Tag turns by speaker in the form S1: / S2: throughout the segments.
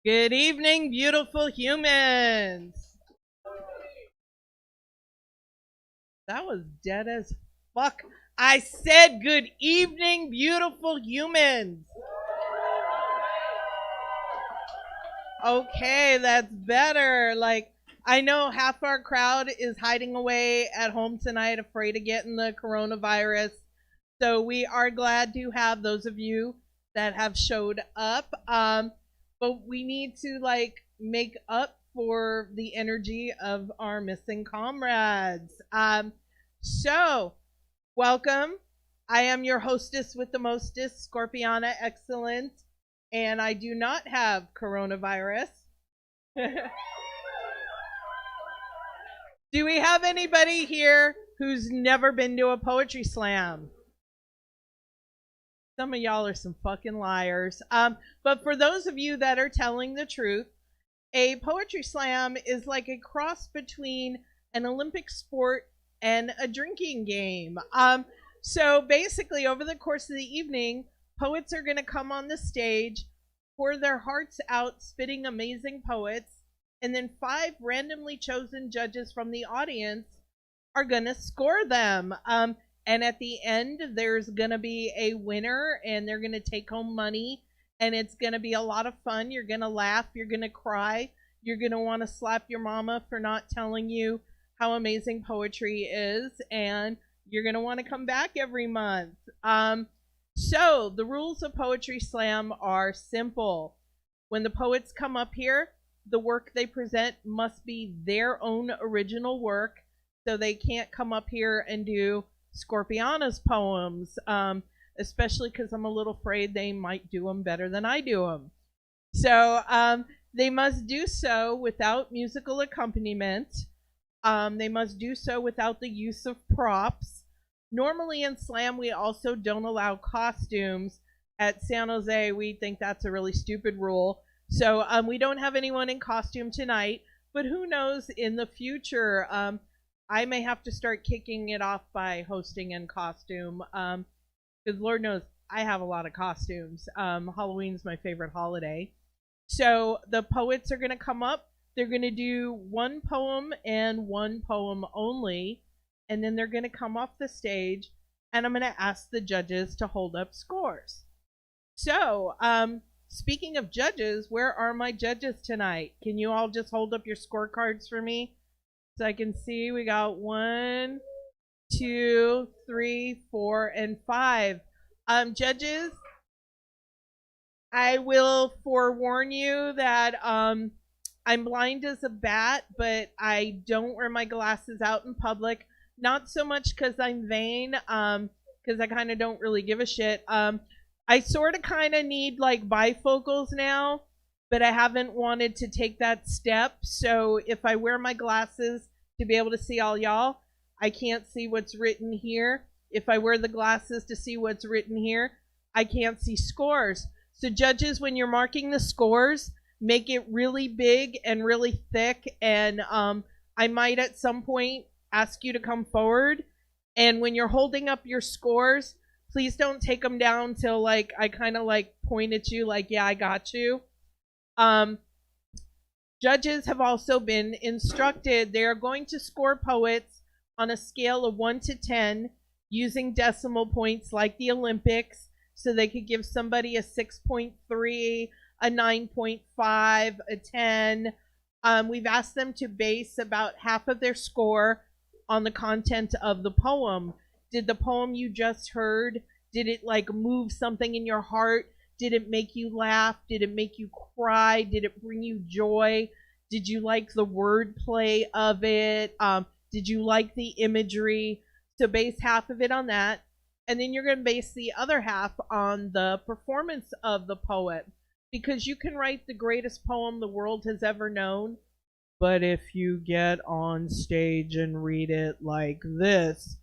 S1: Good evening, beautiful humans. That was dead as fuck. I said good evening, beautiful humans. Okay, that's better. Like, I know half our crowd is hiding away at home tonight, afraid of getting the coronavirus. So we are glad to have those of you that have showed up. But we need to make up for the energy of our missing comrades. So welcome. I am your hostess with the mostest, Scorpiana Excellent, and I do not have coronavirus. Do we have anybody here who's never been to a poetry slam? Some of y'all are some fucking liars. But for those of you that are telling the truth, a poetry slam is like a cross between an Olympic sport and a drinking game. So basically, over the course of the evening, poets are going to come on the stage, pour their hearts out, spitting amazing poets, and then 5 randomly chosen judges from the audience are going to score them. And at the end, there's going to be a winner, and they're going to take home money, and it's going to be a lot of fun. You're going to laugh. You're going to cry. You're going to want to slap your mama for not telling you how amazing poetry is, and you're going to want to come back every month. So the rules of Poetry Slam are simple. When the poets come up here, the work they present must be their own original work, so they can't come up here and do Scorpiana's poems, especially because I'm a little afraid they might do them better than I do them. So they must do so without musical accompaniment. They must do so without the use of props. Normally in slam, we also don't allow costumes. At San Jose, we think that's a really stupid rule. So we don't have anyone in costume tonight, but who knows in the future. I may have to start kicking it off by hosting in costume, because Lord knows I have a lot of costumes. Halloween's my favorite holiday. So the poets are going to come up. They're going to do 1 poem and 1 poem only, and then they're going to come off the stage, and I'm going to ask the judges to hold up scores. So, speaking of judges, where are my judges tonight? Can you all just hold up your scorecards for me? So I can see we got 1, 2, 3, 4, and 5. Judges, I will forewarn you that I'm blind as a bat, but I don't wear my glasses out in public. Not so much because I'm vain, because I kind of don't really give a shit. I sort of kind of need bifocals now, but I haven't wanted to take that step. So if I wear my glasses to be able to see all y'all, I can't see what's written here. If I wear the glasses to see what's written here, I can't see scores. So judges, when you're marking the scores, make it really big and really thick. And I might at some point ask you to come forward. And when you're holding up your scores, please don't take them down till I kind of point at you yeah, I got you. Judges have also been instructed they are going to score poets on a scale of 1 to 10 using decimal points like the Olympics, so they could give somebody a 6.3, a 9.5, a 10. We've asked them to base about half of their score on the content of the poem. Did the poem you just heard, did it move something in your heart? Did it make you laugh? Did it make you cry? Did it bring you joy? Did you like the wordplay of it? Did you like the imagery? So base half of it on that. And then you're going to base the other half on the performance of the poet. Because you can write the greatest poem the world has ever known, but if you get on stage and read it like this,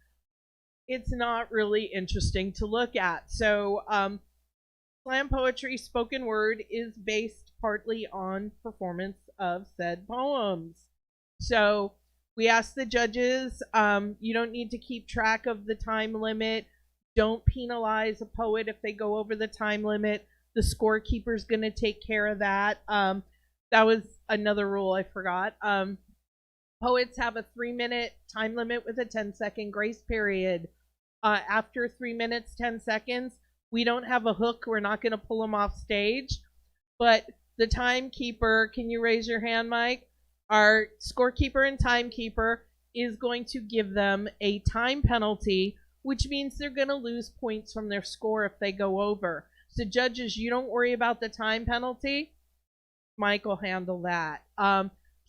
S1: it's not really interesting to look at. So slam poetry, spoken word, is based partly on performance of said poems. So we ask the judges, you don't need to keep track of the time limit. Don't penalize a poet if they go over the time limit. The scorekeeper's going to take care of that. That was another rule I forgot. Poets have a 3-minute time limit with a 10-second grace period. After 3 minutes, 10 seconds, we don't have a hook. We're not going to pull them off stage. But the timekeeper, can you raise your hand, Mike? Our scorekeeper and timekeeper is going to give them a time penalty, which means they're going to lose points from their score if they go over. So judges, you don't worry about the time penalty. Mike will handle that.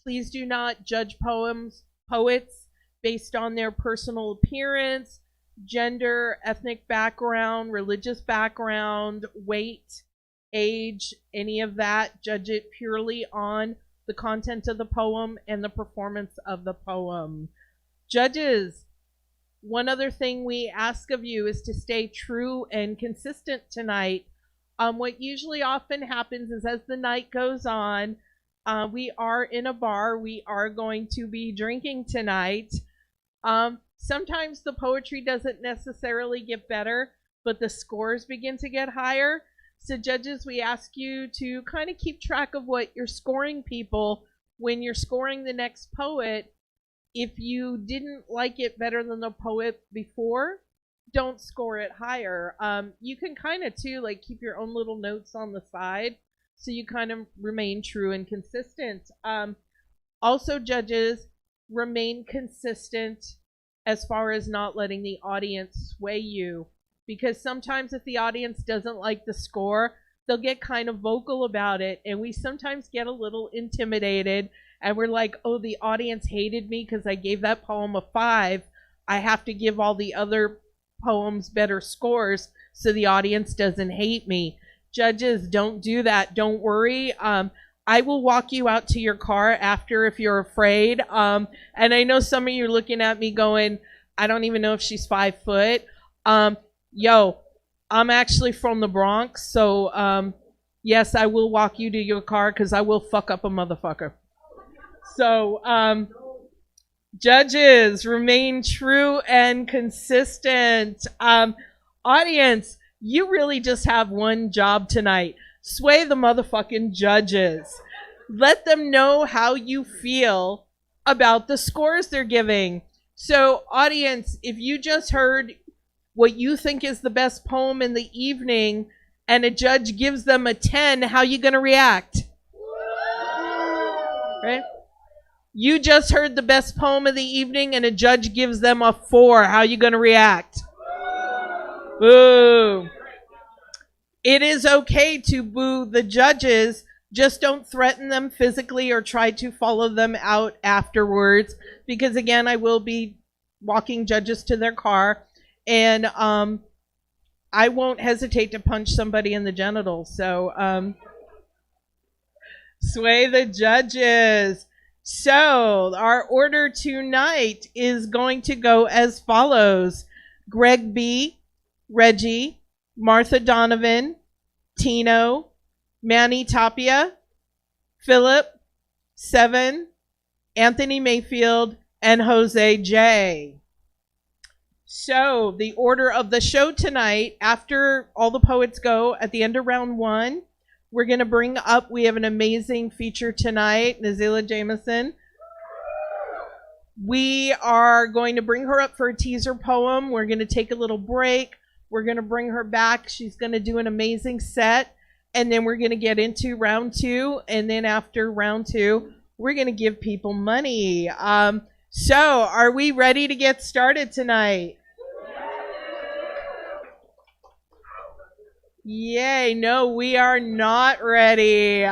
S1: Please do not judge poets based on their personal appearance, gender, ethnic background, religious background, weight, age, any of that. Judge it purely on the content of the poem and the performance of the poem. Judges, one other thing we ask of you is to stay true and consistent tonight. What usually often happens is as the night goes on, we are in a bar. We are going to be drinking tonight. Sometimes the poetry doesn't necessarily get better, but the scores begin to get higher. So judges, we ask you to kind of keep track of what you're scoring people when you're scoring the next poet. If you didn't like it better than the poet before, don't score it higher. You can kind of too like keep your own little notes on the side so you kind of remain true and consistent. Also, judges, remain consistent as far as not letting the audience sway you, because sometimes if the audience doesn't like the score, they'll get kind of vocal about it, and we sometimes get a little intimidated, and we're like, oh, the audience hated me because I gave that poem a 5. I have to give all the other poems better scores so the audience doesn't hate me. Judges, don't do that. Don't worry. I will walk you out to your car after if you're afraid. And I know some of you are looking at me going, I don't even know if she's 5 foot. Yo, I'm actually from the Bronx, so yes, I will walk you to your car because I will fuck up a motherfucker. So, judges, remain true and consistent. Audience, you really just have one job tonight. Sway the motherfucking judges. Let them know how you feel about the scores they're giving. So, audience, if you just heard what you think is the best poem in the evening and a judge gives them a 10, how you going to react? Right? You just heard the best poem of the evening and a judge gives them a 4. How you going to react? Boo. It is okay to boo the judges. Just don't threaten them physically or try to follow them out afterwards. Because again, I will be walking judges to their car. And I won't hesitate to punch somebody in the genitals. So sway the judges. So our order tonight is going to go as follows. Greg B., Reggie, Martha Donovan, Tino, Manny Tapia, Philip, Seven, Anthony Mayfield, and Jose J. So the order of the show tonight, after all the poets go at the end of round 1, we're going to bring up, we have an amazing feature tonight, Nazelah Jamison. We are going to bring her up for a teaser poem. We're going to take a little break. We're going to bring her back. She's going to do an amazing set. And then we're going to get into round 2. And then after round 2, we're going to give people money. So are we ready to get started tonight? Yay, no, we are not ready.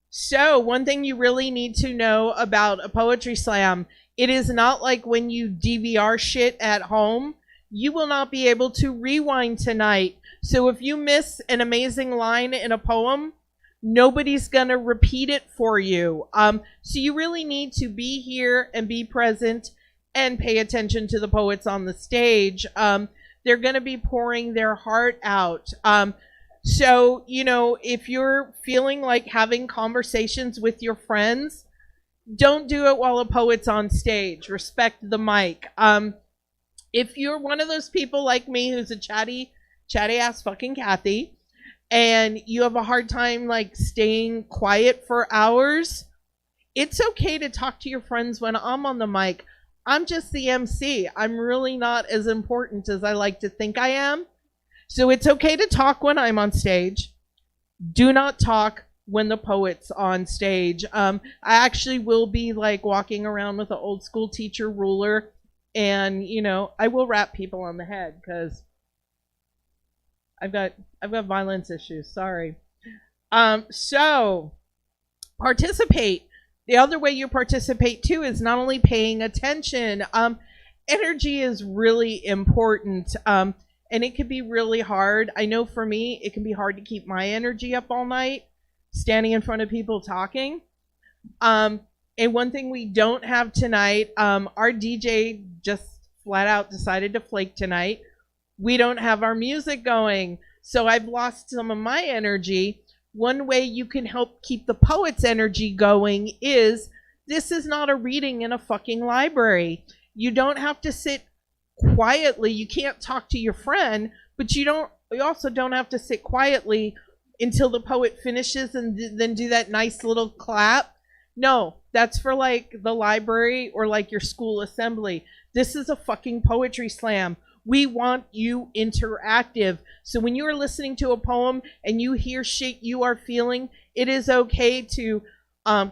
S1: So one thing you really need to know about a poetry slam, it is not like when you DVR shit at home. You will not be able to rewind tonight. So if you miss an amazing line in a poem, nobody's going to repeat it for you. So you really need to be here and be present and pay attention to the poets on the stage. They're going to be pouring their heart out. So, you know, if you're feeling like having conversations with your friends, don't do it while a poet's on stage. Respect the mic. If you're one of those people like me who's a chatty ass fucking Kathy, and you have a hard time like staying quiet for hours, it's okay to talk to your friends when I'm on the mic. I'm just the MC. I'm really not as important as I like to think I am. So it's okay to talk when I'm on stage. Do not talk when the poet's on stage. I actually will be like walking around with an old school teacher ruler, and you know, I will rap people on the head because I've got violence issues. Sorry. So participate. The other way you participate too is not only paying attention. Energy is really important. And it can be really hard. I know for me, it can be hard to keep my energy up all night, standing in front of people talking. And one thing we don't have tonight, our DJ just flat out decided to flake tonight. We don't have our music going. So I've lost some of my energy. One way you can help keep the poet's energy going is, this is not a reading in a fucking library. You don't have to sit quietly. You can't talk to your friend, but you also don't have to sit quietly until the poet finishes and then do that nice little clap. No, that's for like the library or like your school assembly. This is a fucking poetry slam. We want you interactive. So when you are listening to a poem and you hear shit you are feeling, it is okay to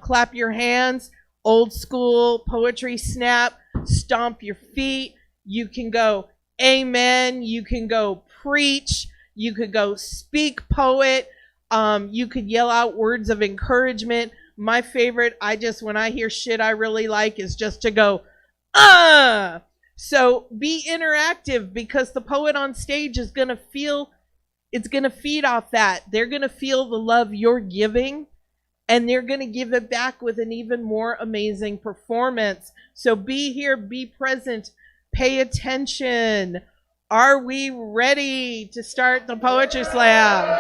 S1: clap your hands, old school poetry snap, stomp your feet. You can go amen. You can go preach. You could go speak poet. You could yell out words of encouragement. My favorite, when I hear shit I really like, is just to go, So be interactive, because the poet on stage is going to feel, it's going to feed off that. They're going to feel the love you're giving, and they're going to give it back with an even more amazing performance. So be here, be present, pay attention. Are we ready to start the Poetry Slam?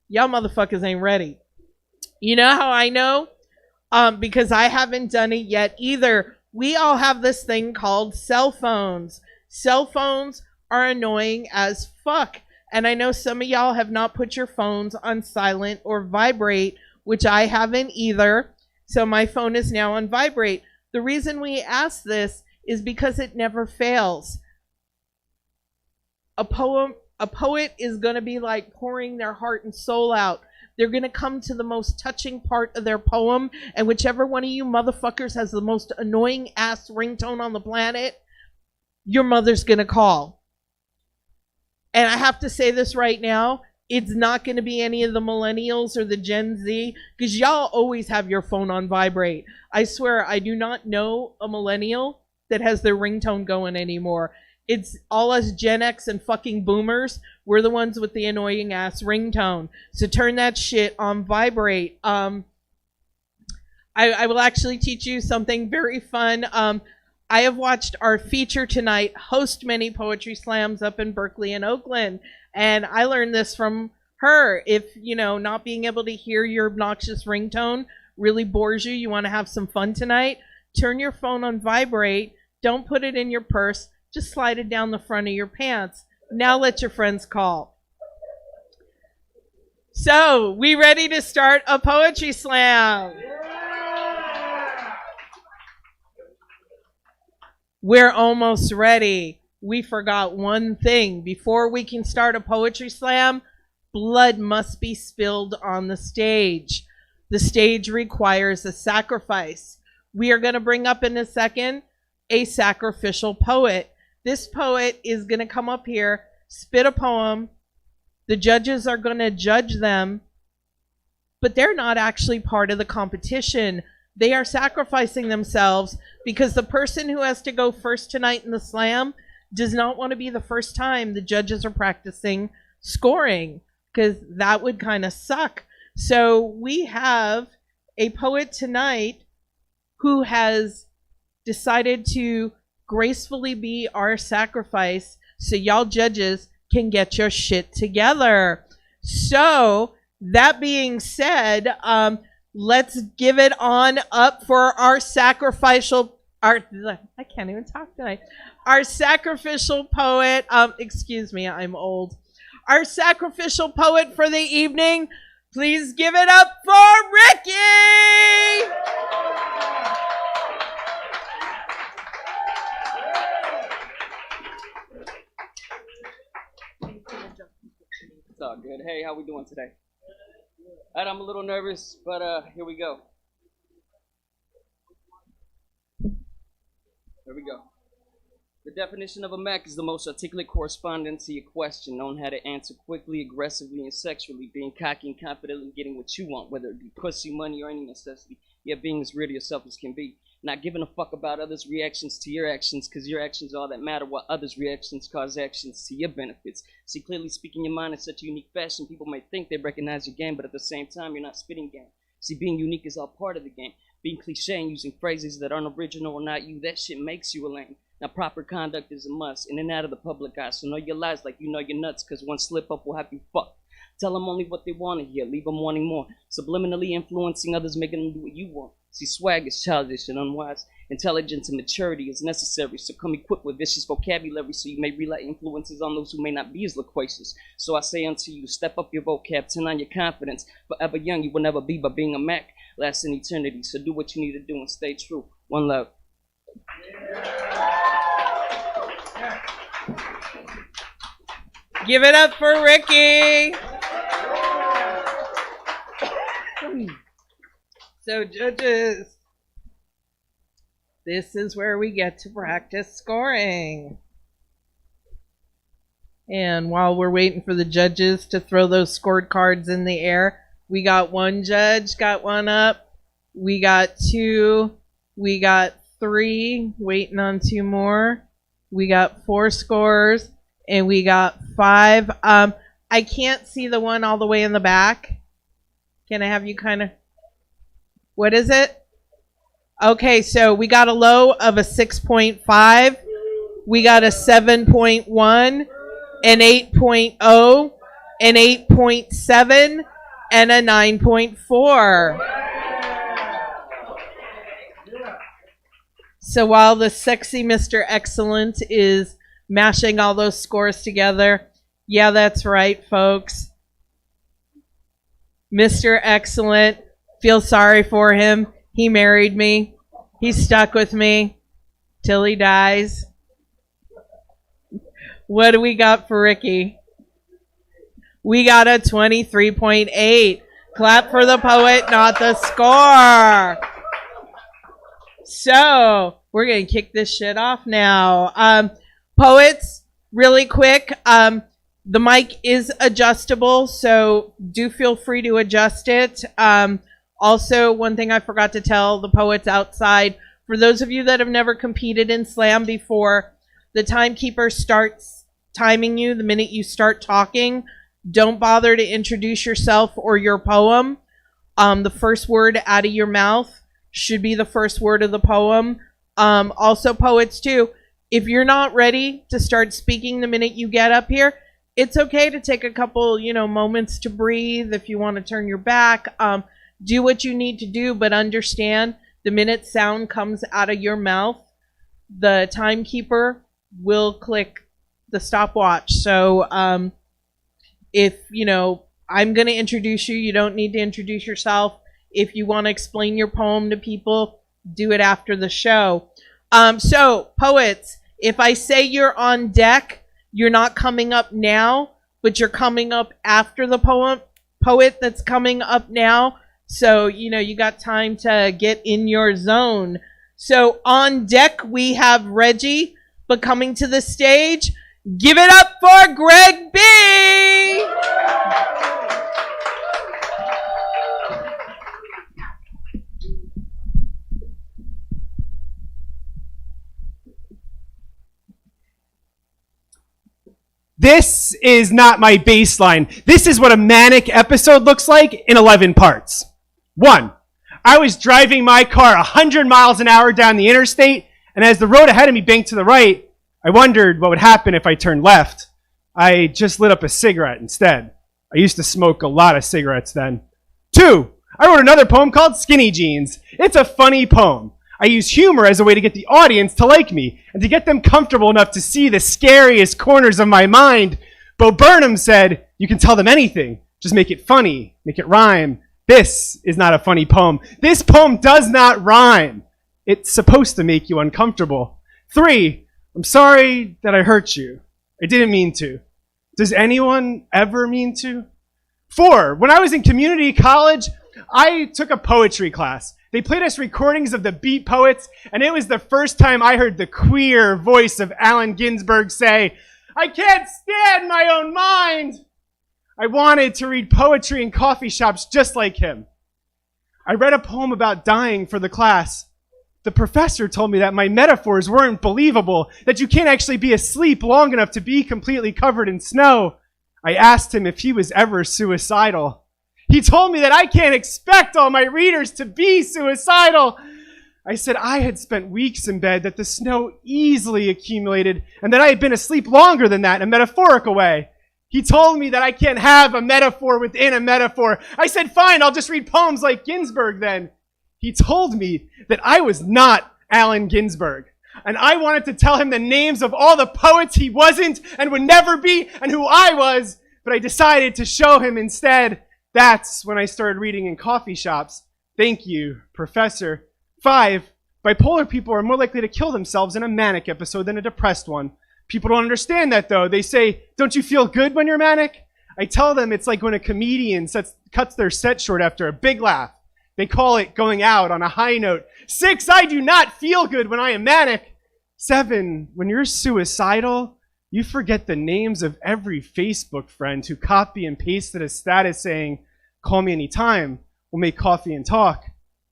S1: Y'all motherfuckers ain't ready. You know how I know? Because I haven't done it yet either. We all have this thing called cell phones. Cell phones are annoying as fuck. And I know some of y'all have not put your phones on silent or vibrate, which I haven't either. So my phone is now on vibrate. The reason we ask this is because it never fails. A poet is going to be like pouring their heart and soul out. They're going to come to the most touching part of their poem, and whichever one of you motherfuckers has the most annoying ass ringtone on the planet, your mother's going to call. And I have to say this right now, it's not going to be any of the millennials or the Gen Z, because y'all always have your phone on vibrate. I swear, I do not know a millennial that has their ringtone going anymore. It's all us Gen X and fucking boomers. We're the ones with the annoying ass ringtone. So turn that shit on vibrate. I will actually teach you something very fun. I have watched our feature tonight host many poetry slams up in Berkeley and Oakland. And I learned this from her. If, you know, not being able to hear your obnoxious ringtone really bores you, you want to have some fun tonight, turn your phone on vibrate. Don't put it in your purse. Just slide it down the front of your pants. Now let your friends call. So, we ready to start a poetry slam? We're almost ready. We forgot one thing. Before we can start a poetry slam, blood must be spilled on the stage. The stage requires a sacrifice. We are going to bring up in a second a sacrificial poet. This poet is going to come up here, spit a poem. The judges are going to judge them, but they're not actually part of the competition. They are sacrificing themselves because the person who has to go first tonight in the slam does not want to be the first time the judges are practicing scoring, because that would kind of suck. So we have a poet tonight who has decided to gracefully be our sacrifice, so y'all judges can get your shit together. So that being said, let's give it on up for our sacrificial I can't even talk tonight. Our sacrificial poet, excuse me, I'm old. Our sacrificial poet for the evening, please give it up for Ricky!
S2: It's all good. Hey, how we doing today? All right, I'm a little nervous, but here we go. Here we go. The definition of a Mac is the most articulate correspondent to your question, knowing how to answer quickly, aggressively, and sexually, being cocky and confident in getting what you want, whether it be pussy, money, or any necessity. Yet being as real to yourself as can be. Not giving a fuck about others' reactions to your actions, because your actions are all that matter, while others' reactions cause actions to your benefits. See, clearly speaking your mind in such a unique fashion, people might think they recognize your game, but at the same time, you're not spitting game. See, being unique is all part of the game. Being cliche and using phrases that aren't original or not you, that shit makes you a lame. Now, proper conduct is a must, in and out of the public eye, so know your lies like you know your nuts, because one slip up will have you fucked. Tell them only what they want to hear, leave them wanting more. Subliminally influencing others, making them do what you want. See, swag is childish and unwise. Intelligence and maturity is necessary, so come equipped with vicious vocabulary so you may relay influences on those who may not be as loquacious. So I say unto you, step up your vocab, turn on your confidence. Forever young you will never be, but being a Mac lasts in eternity. So do what you need to do and stay true. One love.
S1: Give it up for Ricky! So judges, this is where we get to practice scoring. And while we're waiting for the judges to throw those scored cards in the air, we got one judge, got one up. We got two. We got three, waiting on two more. We got 4 scores, and we got 5. I can't see the one all the way in the back. Can I have you kind of... What is it? Okay, so we got a low of a 6.5. We got a 7.1, an 8.0, an 8.7, and a 9.4. So while the sexy Mr. Excellent is mashing all those scores together, yeah, that's right, folks. Mr. Excellent, feel sorry for him. He married me. He's stuck with me till he dies. What do we got for Ricky? We got a 23.8. Clap for the poet, not the score. So, we're going to kick this shit off now. Poets, really quick, the mic is adjustable, so do feel free to adjust it. Also, one thing I forgot to tell the poets outside, for those of you that have never competed in Slam before, the timekeeper starts timing you the minute you start talking. Don't bother to introduce yourself or your poem. The first word out of your mouth should be the first word of the poem. Also, poets too, if you're not ready to start speaking the minute you get up here, it's okay to take a couple, moments to breathe. If you want to turn your back, do what you need to do, but understand the minute sound comes out of your mouth, the timekeeper will click the stopwatch. So if, I'm going to introduce you, you don't need to introduce yourself. If you want to explain your poem to people, do it after the show. So, poets, if I say you're on deck, you're not coming up now, but you're coming up after the poet that's coming up now. So, you got time to get in your zone. So, on deck, we have Reggie, but coming to the stage, give it up for Greg B!
S3: This is not my baseline. This is what a manic episode looks like in 11 parts. 1, I was driving my car 100 miles an hour down the interstate, and as the road ahead of me banked to the right, I wondered what would happen if I turned left. I just lit up a cigarette instead. I used to smoke a lot of cigarettes then. 2, I wrote another poem called Skinny Jeans. It's a funny poem. I use humor as a way to get the audience to like me and to get them comfortable enough to see the scariest corners of my mind. Bo Burnham said, you can tell them anything. Just make it funny. Make it rhyme. This is not a funny poem. This poem does not rhyme. It's supposed to make you uncomfortable. 3, I'm sorry that I hurt you. I didn't mean to. Does anyone ever mean to? 4, when I was in community college, I took a poetry class. They played us recordings of the Beat Poets, and it was the first time I heard the queer voice of Allen Ginsberg say, I can't stand my own mind. I wanted to read poetry in coffee shops just like him. I read a poem about dying for the class. The professor told me that my metaphors weren't believable, that you can't actually be asleep long enough to be completely covered in snow. I asked him if he was ever suicidal. He told me that I can't expect all my readers to be suicidal. I said I had spent weeks in bed, that the snow easily accumulated, and that I had been asleep longer than that in a metaphorical way. He told me that I can't have a metaphor within a metaphor. I said, fine, I'll just read poems like Ginsberg then. He told me that I was not Allen Ginsberg. And I wanted to tell him the names of all the poets he wasn't and would never be and who I was. But I decided to show him instead. That's when I started reading in coffee shops. Thank you, Professor. 5, bipolar people are more likely to kill themselves in a manic episode than a depressed one. People don't understand that, though. They say, don't you feel good when you're manic? I tell them it's like when a comedian cuts their set short after a big laugh. They call it going out on a high note. 6, I do not feel good when I am manic. 7, when you're suicidal, you forget the names of every Facebook friend who copy and pasted a status saying, call me anytime, we'll make coffee and talk.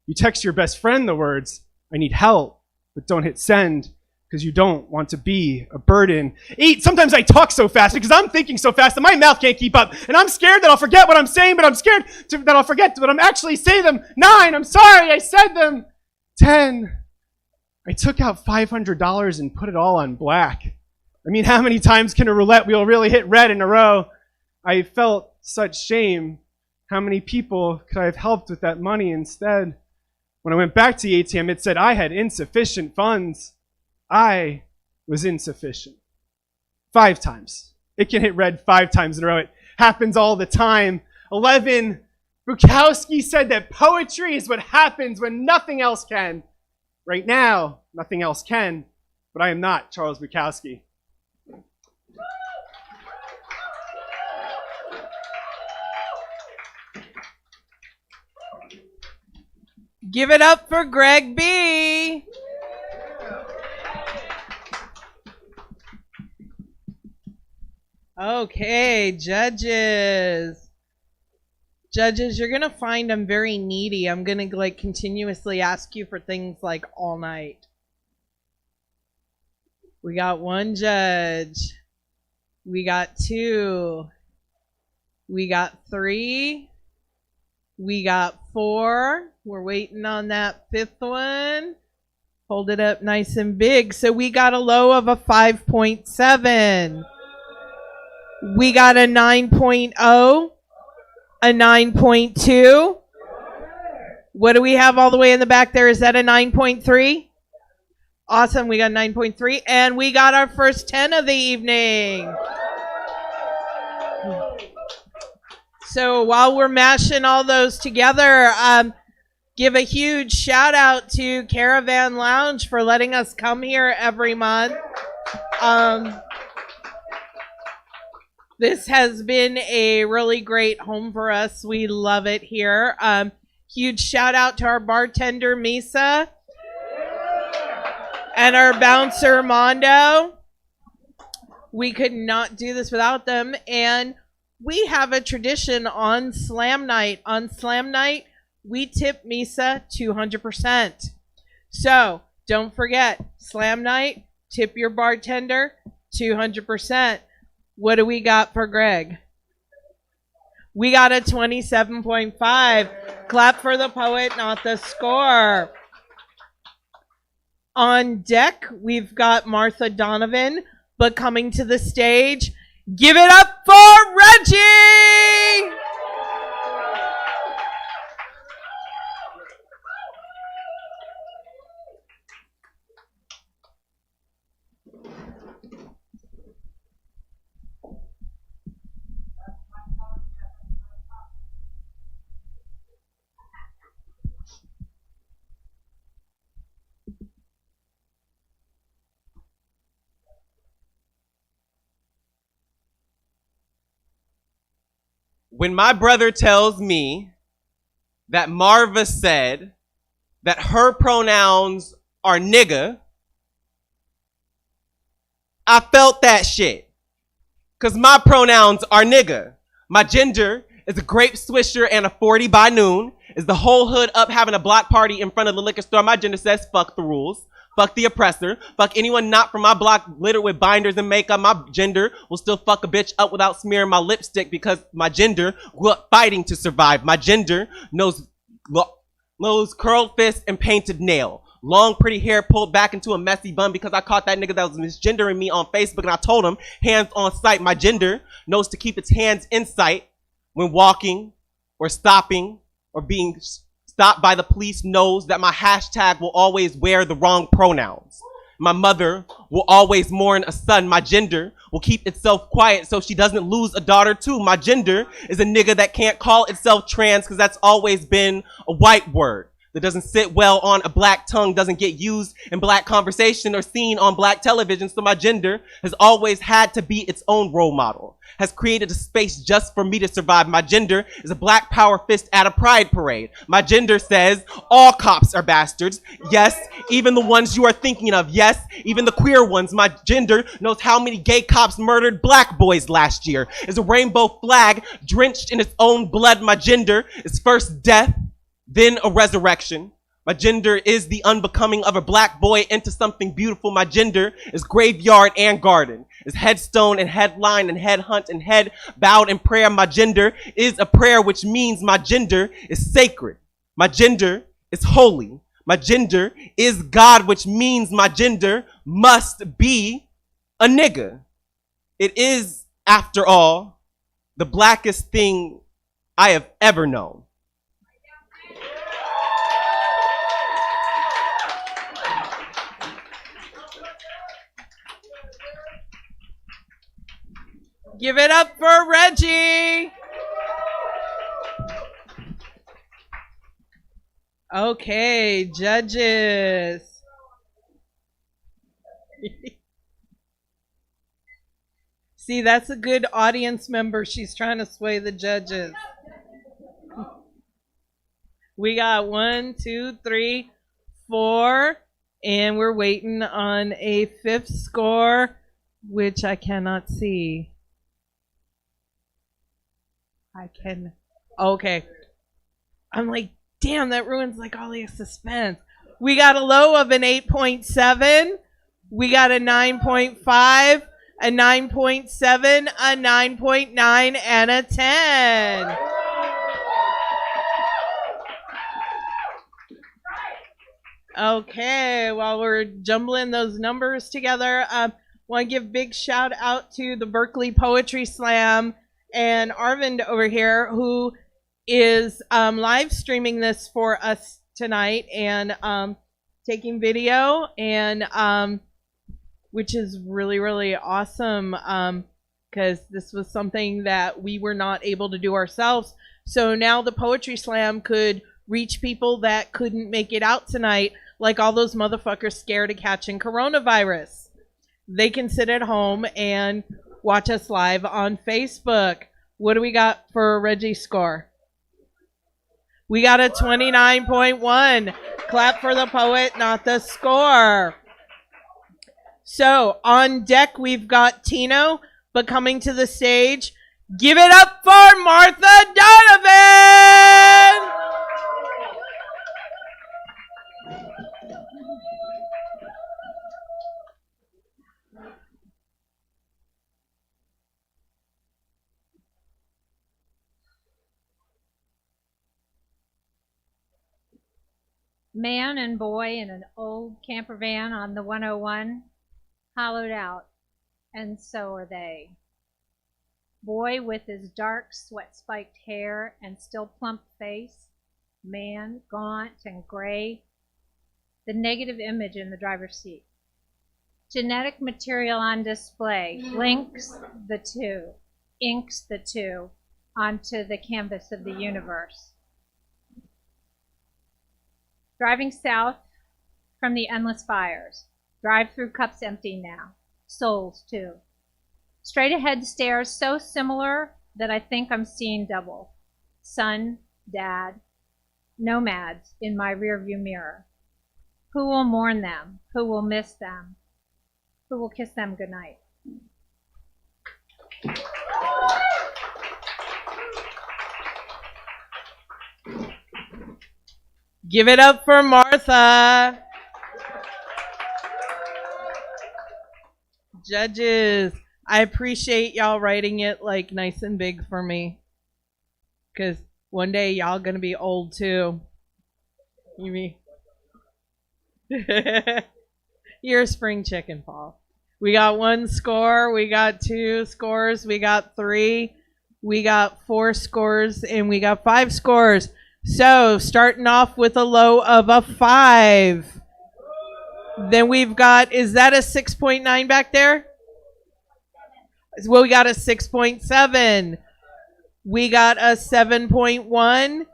S3: You text your best friend the words, I need help, but don't hit send because you don't want to be a burden. 8, sometimes I talk so fast because I'm thinking so fast that my mouth can't keep up. And I'm scared that I'll forget what I'm saying, but I'm scared that I'll forget what I'm actually saying them. 9, I'm sorry, I said them. 10, I took out $500 and put it all on black. I mean, how many times can a roulette wheel really hit red in a row? I felt such shame. How many people could I have helped with that money instead? When I went back to the ATM, it said I had insufficient funds. I was insufficient. 5 times. It can hit red 5 times in a row. It happens all the time. 11, Bukowski said that poetry is what happens when nothing else can. Right now, nothing else can, but I am not Charles Bukowski.
S1: Give it up for Greg B. Okay, judges. Judges, you're going to find I'm very needy. I'm going to continuously ask you for things like all night. We got 1 judge. We got 2. We got 3. We got 4. We're waiting on that 5th one. Hold it up nice and big. So we got a low of a 5.7. We got a 9.0. A 9.2. What do we have all the way in the back there? Is that a 9.3? Awesome. We got 9.3. And we got our first 10 of the evening. So while we're mashing all those together, give a huge shout out to Caravan Lounge for letting us come here every month. This has been a really great home for us. We love it here. Huge shout out to our bartender, Misa, and our bouncer, Mondo. We could not do this without them. And we have a tradition on Slam Night. On Slam Night, we tip Misa 200%. So don't forget, Slam Night, tip your bartender 200%. What do we got for Greg? We got a 27.5. Clap for the poet, not the score. On deck, we've got Martha Donovan, but coming to the stage, give it up for Reggie!
S4: when my brother tells me that Marva said that her pronouns are nigga, I felt that shit. Cause my pronouns are nigga. My gender is a grape swisher and a 40 by noon. Is the whole hood up having a block party in front of the liquor store. My gender says fuck the rules. Fuck the oppressor. Fuck anyone not from my block littered with binders and makeup. My gender will still fuck a bitch up without smearing my lipstick because my gender grew up fighting to survive. My gender knows curled fist and painted nail. Long pretty hair pulled back into a messy bun because I caught that nigga that was misgendering me on Facebook and I told him hands on sight. My gender knows to keep its hands in sight when walking or stopping or being stopped by the police, knows that my hashtag will always wear the wrong pronouns. My mother will always mourn a son. My gender will keep itself quiet so she doesn't lose a daughter too. My gender is a nigga that can't call itself trans because that's always been a white word that doesn't sit well on a black tongue, doesn't get used in black conversation or seen on black television. So my gender has always had to be its own role model, has created a space just for me to survive. My gender is a black power fist at a pride parade. My gender says all cops are bastards. Yes, even the ones you are thinking of. Yes, even the queer ones. My gender knows how many gay cops murdered black boys last year. Is a rainbow flag drenched in its own blood. My gender is first death, then a resurrection. My gender is the unbecoming of a black boy into something beautiful. My gender is graveyard and garden, is headstone and headline and headhunt and head bowed in prayer. My gender is a prayer, which means my gender is sacred. My gender is holy. My gender is God, which means my gender must be a nigga. It is, after all, the blackest thing I have ever known.
S1: Give it up for Reggie. Okay, judges. See, that's a good audience member. She's trying to sway the judges. We got 1, 2, 3, 4, and we're waiting on a 5th score, which I cannot see. Okay. I'm like, damn, that ruins like all the suspense. We got a low of an 8.7. We got a 9.5, a 9.7, a 9.9, and a 10. Okay, while we're jumbling those numbers together, want to give big shout out to the Berkeley Poetry Slam and Arvind over here, who is live streaming this for us tonight and taking video, and which is really, really awesome, because this was something that we were not able to do ourselves. So now the Poetry Slam could reach people that couldn't make it out tonight, like all those motherfuckers scared of catching coronavirus. They can sit at home and watch us live on Facebook. What do we got for Reggie's score? We got a 29.1. Clap for the poet, not the score. So on deck, we've got Tino, but coming to the stage, give it up for Martha Donovan!
S5: Man and boy in an old camper van on the 101, hollowed out, and so are they. Boy with his dark, sweat-spiked hair and still plump face, man, gaunt and gray, the negative image in the driver's seat. Genetic material on display links the two, inks the two onto the canvas of the universe. Driving south from the endless fires. Drive-through cups empty now. Souls, too. Straight ahead stairs so similar, that I think I'm seeing double. Son, dad, nomads in my rearview mirror. Who will mourn them? Who will miss them? Who will kiss them goodnight?
S1: Give it up for Martha. Judges, I appreciate y'all writing it like nice and big for me. Because one day y'all gonna be old too. You mean? You're a spring chicken, Paul. We got 1 score, we got 2 scores, we got 3, we got 4 scores, and we got 5 scores. So, starting off with a low of a 5. Then we've got, is that a 6.9 back there? Well, we got a 6.7. We got a 7.1.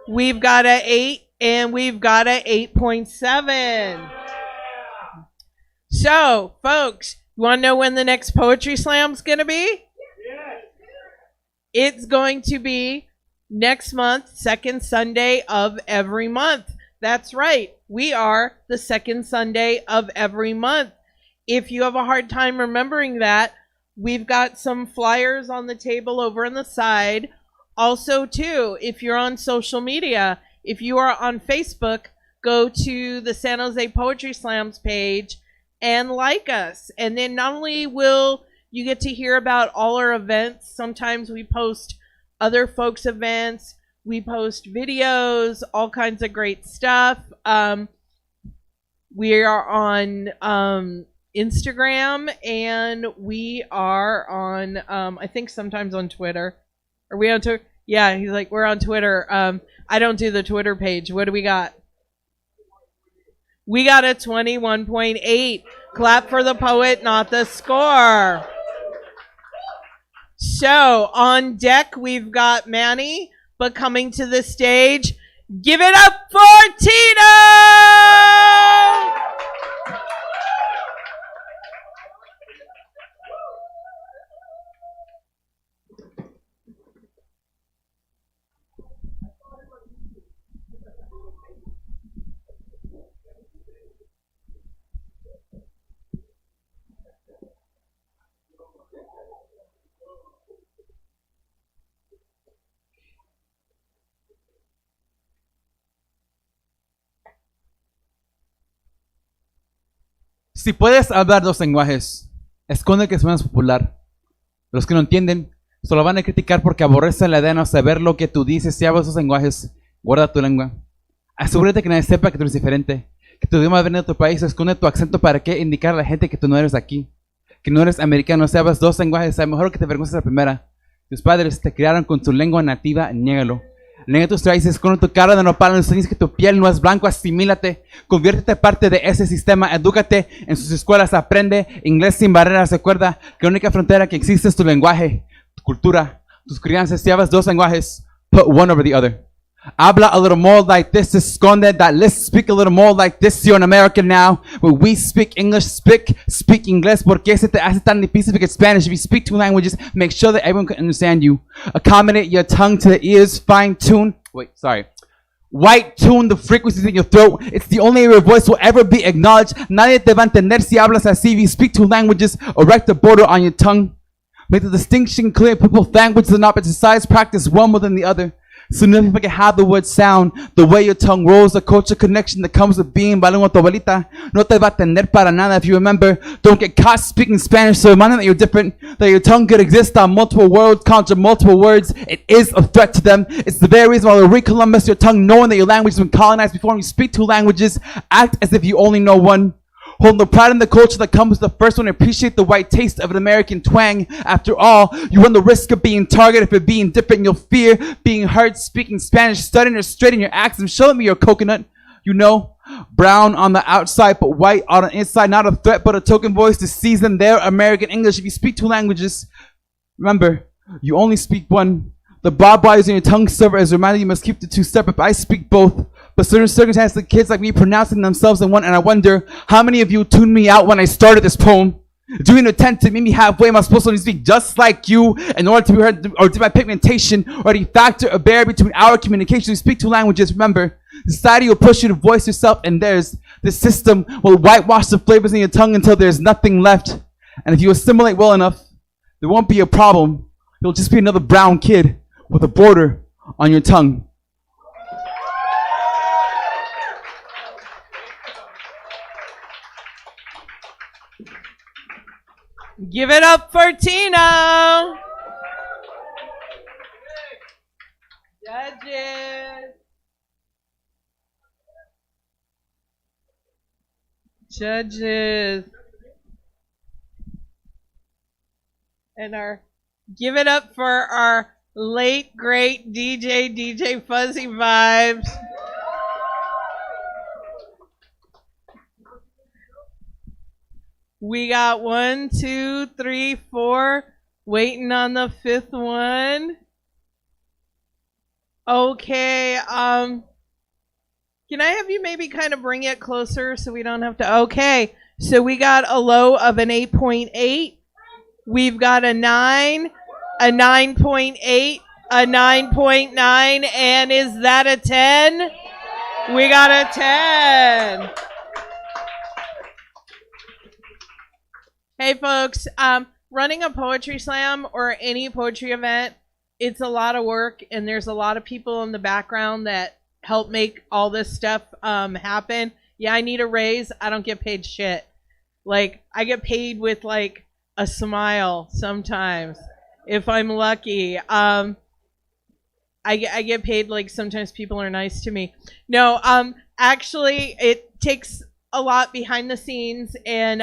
S1: We've got a 8, and we've got a 8.7. So, folks, you want to know when the next Poetry Slam's going to be? It's going to be next month, second Sunday of every month. That's right. We are the second Sunday of every month. If you have a hard time remembering that, we've got some flyers on the table over on the side. Also, too, if you're on social media, if you are on Facebook, go to the San Jose Poetry Slams page and like us. And then not only will you get to hear about all our events, sometimes we post other folks' events, we post videos, all kinds of great stuff. We are on Instagram, and we are on, I think sometimes on Twitter. Are we on Twitter? Yeah, he's like, we're on Twitter. I don't do the Twitter page. What do we got? We got a 21.8. Clap for the poet, not the score. So, on deck, we've got Manny, but coming to the stage, give it up for Tino!
S6: Si puedes hablar 2 lenguajes, esconde que suenas popular. Los que no entienden solo van a criticar porque aborrecen la idea de no saber lo que tú dices. Si hablas 2 lenguajes, guarda tu lengua. Asegúrate que nadie sepa que tú eres diferente, que tu idioma viene de otro país. Esconde tu acento para que indicar a la gente que tú no eres de aquí, que no eres americano. Si hablas 2 lenguajes, a lo mejor que te avergüences la primera. Tus padres te criaron con tu lengua nativa, niégalo. Niega tus raíces, con tu cara de nopal, no enseñes que tu piel no es blanco, asimílate, conviértete parte de ese sistema, edúcate en sus escuelas, aprende inglés sin barreras, recuerda que la única frontera que existe es tu lenguaje, tu cultura, tus crianzas. Si hablas 2 lenguajes, put one over the other. Habla a little more like this, esconde that list, speak a little more like this. You're an American now, when we speak English, speak English, porque se te hace tan difícil speak Spanish. If you speak 2 languages, make sure that everyone can understand you. Accommodate your tongue to the ears, white tune the frequencies in your throat. It's the only way your voice will ever be acknowledged. Nadie te va a entender si hablas así. If you speak 2 languages, erect a border on your tongue. Make the distinction clear. People's languages are not exercised, practice one within the other. So now people can have the word sound, the way your tongue rolls, the culture connection that comes with being balón con tu abuelita. No te va a entender para nada. If you remember, don't get caught speaking Spanish, so remind them that you're different, that your tongue could exist on multiple words, conjure multiple words. It is a threat to them. It's the very reason why they re-Columbus your tongue, knowing that your language has been colonized before. When you speak 2 languages, act as if you only know one. Hold the pride in the culture that comes with the first one. Appreciate the white taste of an American twang. After all, you run the risk of being targeted for being different. You'll fear being heard speaking Spanish, studying or straighten your accent. Show me your coconut. You know, brown on the outside, but white on the inside. Not a threat, but a token voice to season their American English. If you speak 2 languages, remember, you only speak one. The bob wires in your tongue server as a reminder you must keep the 2 separate. But I speak both. But certain circumstances, the kids like me pronouncing themselves in one, and I wonder how many of you tuned me out when I started this poem. Do you intend to meet me halfway? Am I supposed to only speak just like you in order to be heard? Or did my pigmentation already factor a barrier between our communication? We speak two languages. Remember, society will push you to voice yourself and theirs. The system will whitewash the flavors in your tongue until there's nothing left. And if you assimilate well enough, there won't be a problem. You'll just be another brown kid with a border on your tongue.
S1: Give it up for Tino. Judges. And give it up for our late great DJ Fuzzy Vibes. We got 1, 2, 3, 4, waiting on the 5th one. Okay, can I have you maybe kind of bring it closer so we don't have to? Okay, so we got a low of an 8.8. We've got a 9, a 9.8, a 9.9, and is that a 10? We got a 10. Hey folks, running a poetry slam or any poetry event, it's a lot of work, and there's a lot of people in the background that help make all this stuff happen. Yeah, I need a raise. I don't get paid shit. Like, I get paid with like a smile sometimes, if I'm lucky. I get paid like sometimes people are nice to me. No, actually, it takes a lot behind the scenes, and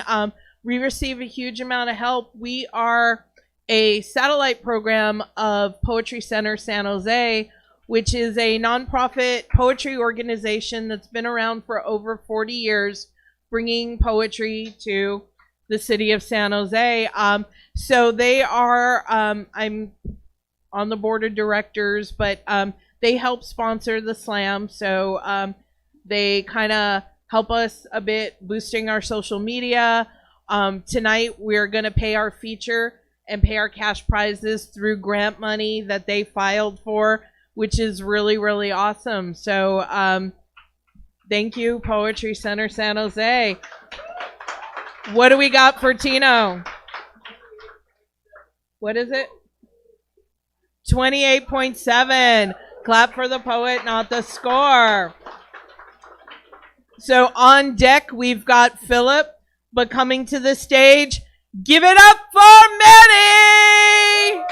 S1: we receive a huge amount of help. We are a satellite program of Poetry Center San Jose, which is a nonprofit poetry organization that's been around for over 40 years, bringing poetry to the city of San Jose. So they are, I'm on the board of directors, but they help sponsor the slam. So they kind of help us a bit boosting our social media. Tonight we're going to pay our feature and pay our cash prizes through grant money that they filed for, which is really, really awesome. So thank you, Poetry Center San Jose. What do we got for Tino? What is it? 28.7. Clap for the poet, not the score. So on deck, we've got Philip. But coming to the stage, give it up for Manny!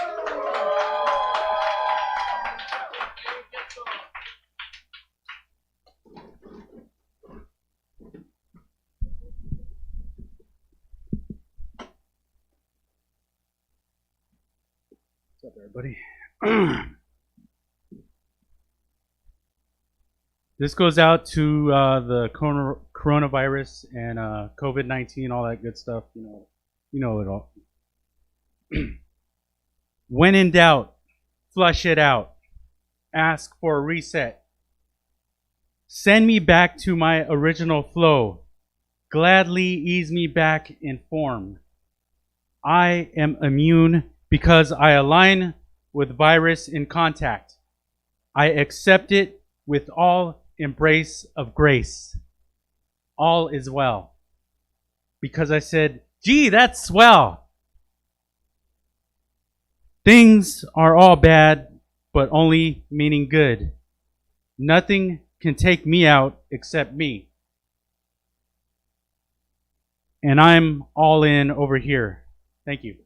S3: What's up, everybody? This goes out to the coronavirus and COVID-19, all that good stuff. You know it all. When in doubt, flush it out. Ask for a reset. Send me back to my original flow. Gladly ease me back in form. I am immune because I align with virus in contact. I accept it with all embrace of grace. All is well. Because I said, gee, that's swell. Things are all bad, but only meaning good. Nothing can take me out except me. And I'm all in over here. Thank you.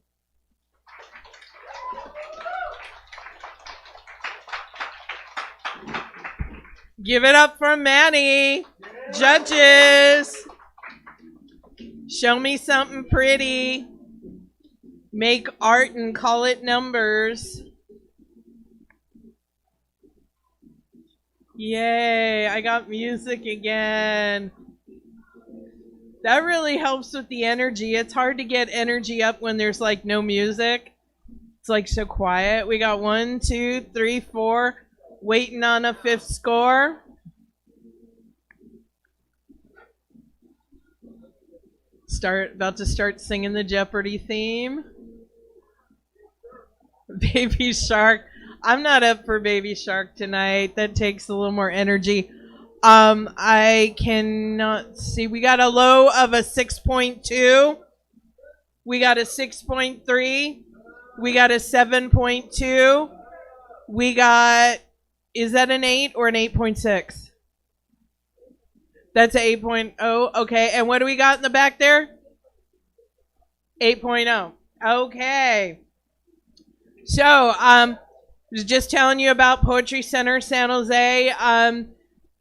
S1: Give it up for Manny. Judges. Show me something pretty. Make art and call it numbers. Yay, I got music again. That really helps with the energy. It's hard to get energy up when there's like no music. It's like so quiet. We got 1, 2, 3, 4. Waiting on a 5th score. About to start singing the Jeopardy theme. Baby Shark. I'm not up for Baby Shark tonight. That takes a little more energy. I cannot see. We got a low of a 6.2. We got a 6.3. We got a 7.2. We got, is that an 8 or an 8.6? That's an 8.0. Okay, and what do we got in the back there? 8.0. Okay. So, was just telling you about Poetry Center San Jose.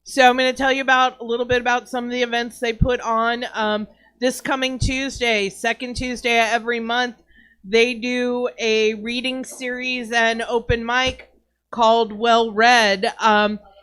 S1: So I'm going to tell you about a little bit about some of the events they put on. This coming Tuesday, second Tuesday of every month, they do a reading series and open mic called Well Read.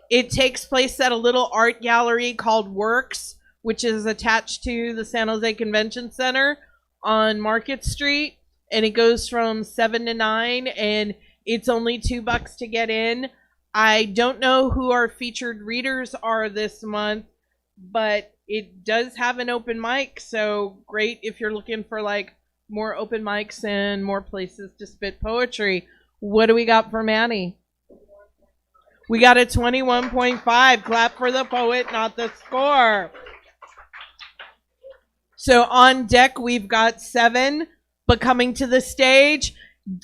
S1: It takes place at a little art gallery called Works, which is attached to the San Jose Convention Center on Market Street. And it goes from 7 to 9, and it's only $2 to get in. I don't know who our featured readers are this month, but it does have an open mic, so great if you're looking for like more open mics and more places to spit poetry. What do we got for Manny? We got a 21.5. Clap for the poet, not the score. So on deck, we've got 7, but coming to the stage,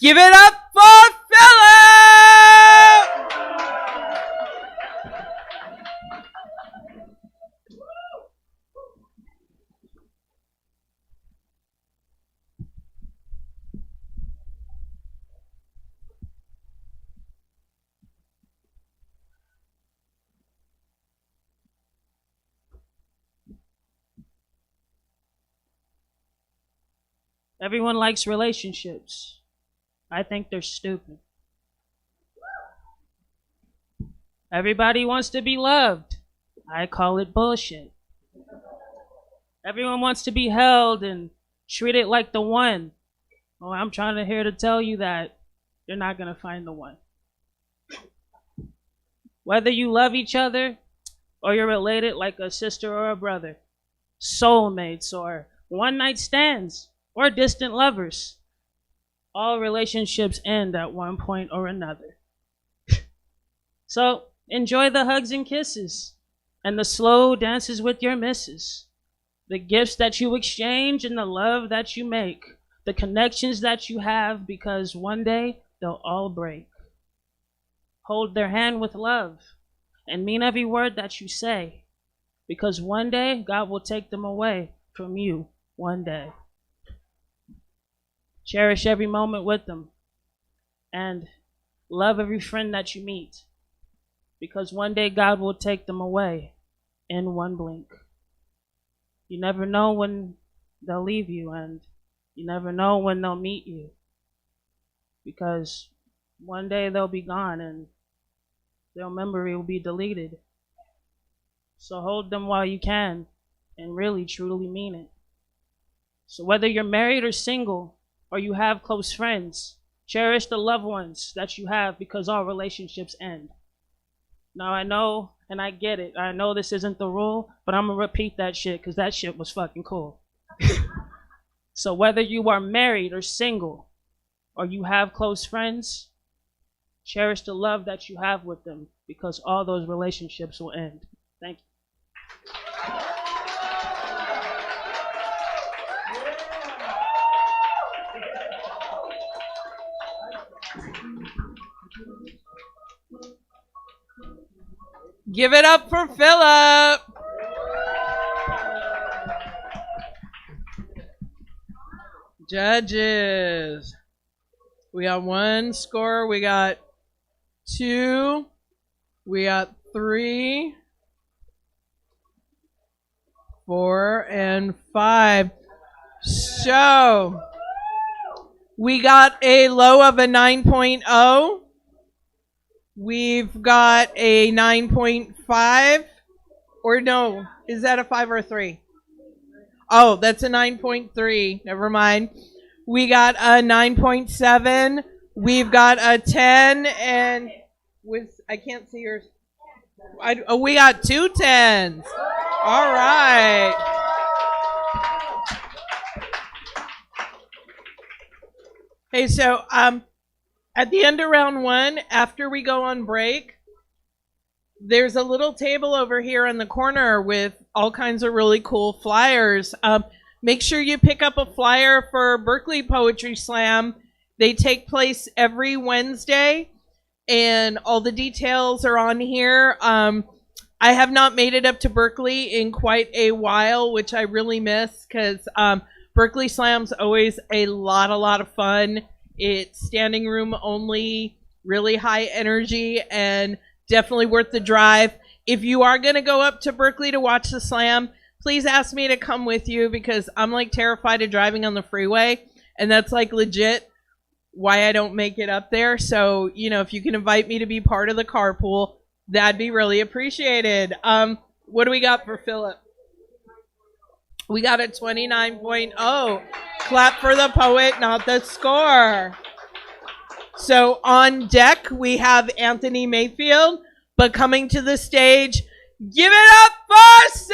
S1: give it up for Philip!
S7: Everyone likes relationships. I think they're stupid. Everybody wants to be loved. I call it bullshit. Everyone wants to be held and treated like the one. Oh, I'm here to tell you that you're not going to find the one. Whether you love each other or you're related like a sister or a brother, soulmates or one-night stands, or distant lovers. All relationships end at one point or another. So enjoy the hugs and kisses and the slow dances with your missus, the gifts that you exchange and the love that you make, the connections that you have, because one day they'll all break. Hold their hand with love and mean every word that you say, because one day God will take them away from you one day. Cherish every moment with them and love every friend that you meet, because one day God will take them away in one blink. You never know when they'll leave you, and you never know when they'll meet you, because one day they'll be gone and their memory will be deleted. So hold them while you can and really truly mean it. So whether you're married or single, or you have close friends, cherish the loved ones that you have, because all relationships end. Now I know, and I get it, I know this isn't the rule, but I'm gonna repeat that shit because that shit was fucking cool. So whether you are married or single, or you have close friends, cherish the love that you have with them, because all those relationships will end. Thank you.
S1: Give it up for Philip. Judges. We got 1 score. We got 2. We got 3, 4, and 5. So we got a low of a 9.0. We've got a 9.5, or no, is that a 5 or a 3? Oh, that's a 9.3. Never mind. We got a 9.7. We've got a 10, and I can't see yours. We got 2 10s. All right. Hey, so at the end of round one, after we go on break, there's a little table over here in the corner with all kinds of really cool flyers. Make sure you pick up a flyer for Berkeley Poetry Slam. They take place every Wednesday, and all the details are on here. I have not made it up to Berkeley in quite a while, which I really miss, because Berkeley Slam's always a lot of fun. It's standing room only, really high energy, and definitely worth the drive. If you are going to go up to Berkeley to watch the slam, please ask me to come with you, because I'm like terrified of driving on the freeway, and that's like legit why I don't make it up there. So, you know, if you can invite me to be part of the carpool, that'd be really appreciated. What do we got for Philip? We got a 29.0. Clap for the poet, not the score. So on deck, we have Anthony Mayfield, but coming to the stage, give it up for 7!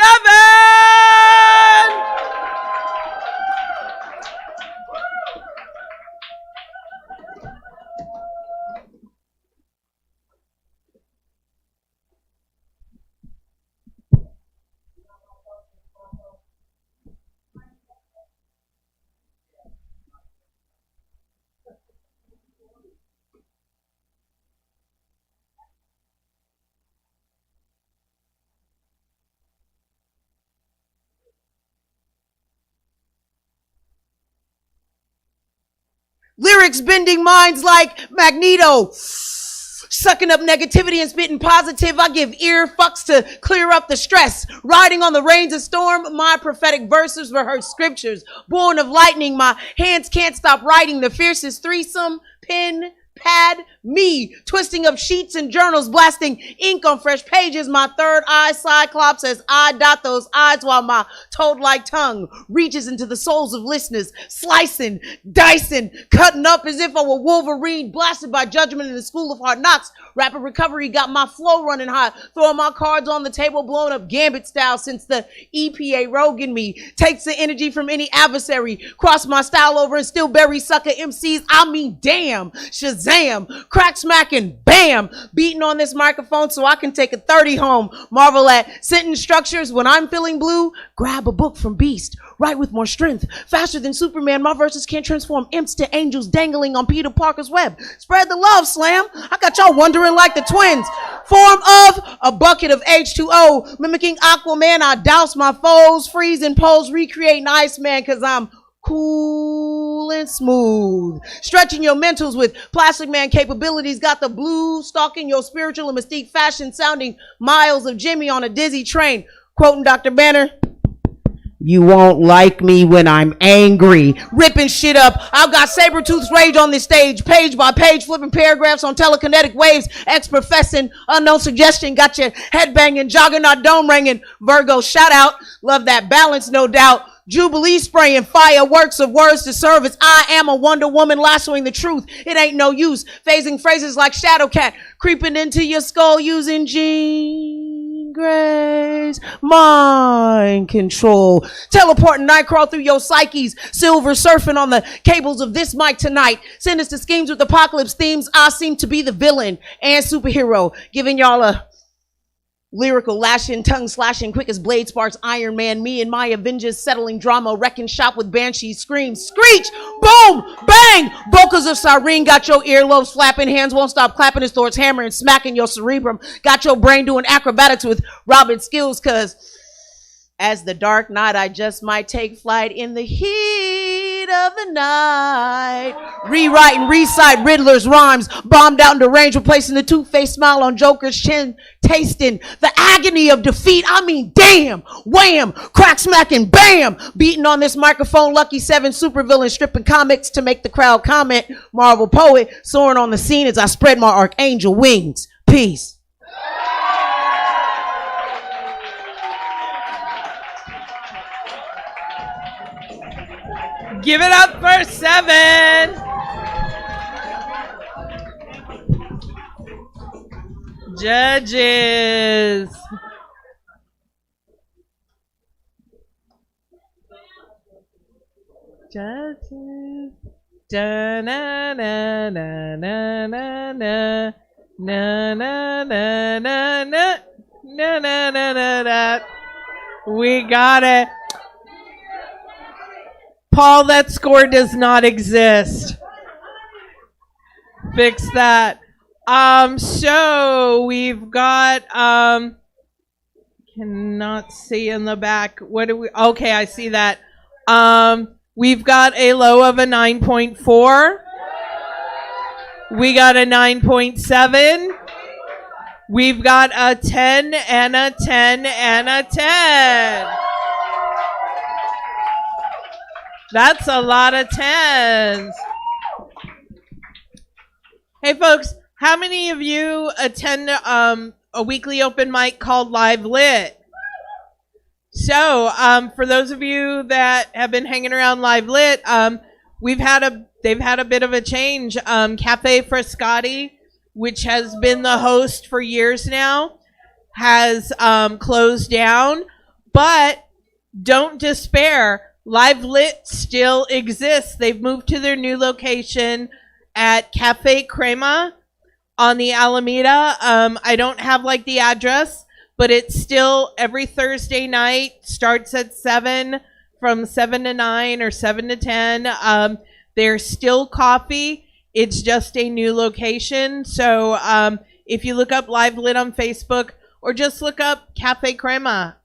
S8: Lyrics bending minds like Magneto. Sucking up negativity and spitting positive. I give ear fucks to clear up the stress. Riding on the rains of storm, my prophetic verses rehearse scriptures. Born of lightning, my hands can't stop writing. The fiercest threesome, pen, pad, me. Twisting up sheets and journals, blasting ink on fresh pages. My third eye cyclops as I dot those eyes while my toad-like tongue reaches into the souls of listeners. Slicing, dicing, cutting up as if I were Wolverine, blasted by judgment in the school of hard knocks. Rapid recovery got my flow running hot. Throwing my cards on the table, blowing up Gambit style since the EPA rogue in me takes the energy from any adversary. Cross my style over and still bury sucker MCs. I mean, damn. Shazam. Crack smacking. Bam. Beating on this microphone so I can take a 30 home. Marvel at sentence structures. When I'm feeling blue, grab a book from Beast. Write with more strength. Faster than Superman, my verses can transform imps to angels dangling on Peter Parker's web. Spread the love, Slam. I got y'all wondering like the twins. Form of a bucket of H2O. Mimicking Aquaman, I douse my foes. Freeze and pose, recreate Iceman, cause I'm cool and smooth. Stretching your mentals with Plastic Man capabilities. Got the blue stalking your spiritual and mystique fashion, sounding miles of Jimmy on a dizzy train. Quoting Dr. Banner. You won't like me when I'm angry. Ripping shit up. I've got Sabretooth's rage on this stage. Page by page, flipping paragraphs on telekinetic waves. Ex-professing, unknown suggestion. Got your head banging, juggernaut dome ringing. Virgo, shout out. Love that balance, no doubt. Jubilee spraying fireworks of words to serve as I am a Wonder Woman lassoing the truth. It ain't no use. Phasing phrases like Shadowcat. Creeping into your skull using Jean Grey's mind control. Teleporting Nightcrawl through your psyches. Silver surfing on the cables of this mic tonight. Sinister schemes with apocalypse themes. I seem to be the villain and superhero. Giving y'all a lyrical lashing, tongue slashing, quick as blade sparks, Iron Man, me and my Avengers settling drama, wrecking shop with banshee screams, screech, boom, bang, vocals of Cyrene got your earlobes flapping, hands won't stop clapping as Thor's hammer and smacking your cerebrum, got your brain doing acrobatics with Robin skills, cause as the Dark Knight, I just might take flight in the heat of the night. Rewrite and recite Riddler's rhymes. Bombed out into range, replacing the two-faced smile on Joker's chin. Tasting the agony of defeat. I mean, damn, wham, crack smacking, bam. Beating on this microphone, Lucky 7 supervillain, stripping comics to make the crowd comment. Marvel poet, soaring on the scene as I spread my archangel wings. Peace.
S1: Give it up for 7. Judges. Judges. Da na na na na na na na na na na na na na na na. We got it. Paul, that score does not exist. Fix that. So we've got cannot see in the back. What do we okay, I see that. We've got a low of a 9.4. We got a 9.7. We've got a 10 and a 10 and a 10. That's a lot of 10s. Hey folks, how many of you attend a weekly open mic called Live Lit? So, for those of you that have been hanging around Live Lit, they've had a bit of a change. Cafe Frascati, which has been the host for years now, has closed down, but don't despair. Live Lit still exists. They've moved to their new location at Cafe Crema on the Alameda. I don't have like the address, but it's still every Thursday night, starts at 7, from 7 to 9 or 7 to 10. There's still coffee. It's just a new location. So if you look up Live Lit on Facebook or just look up Cafe Crema.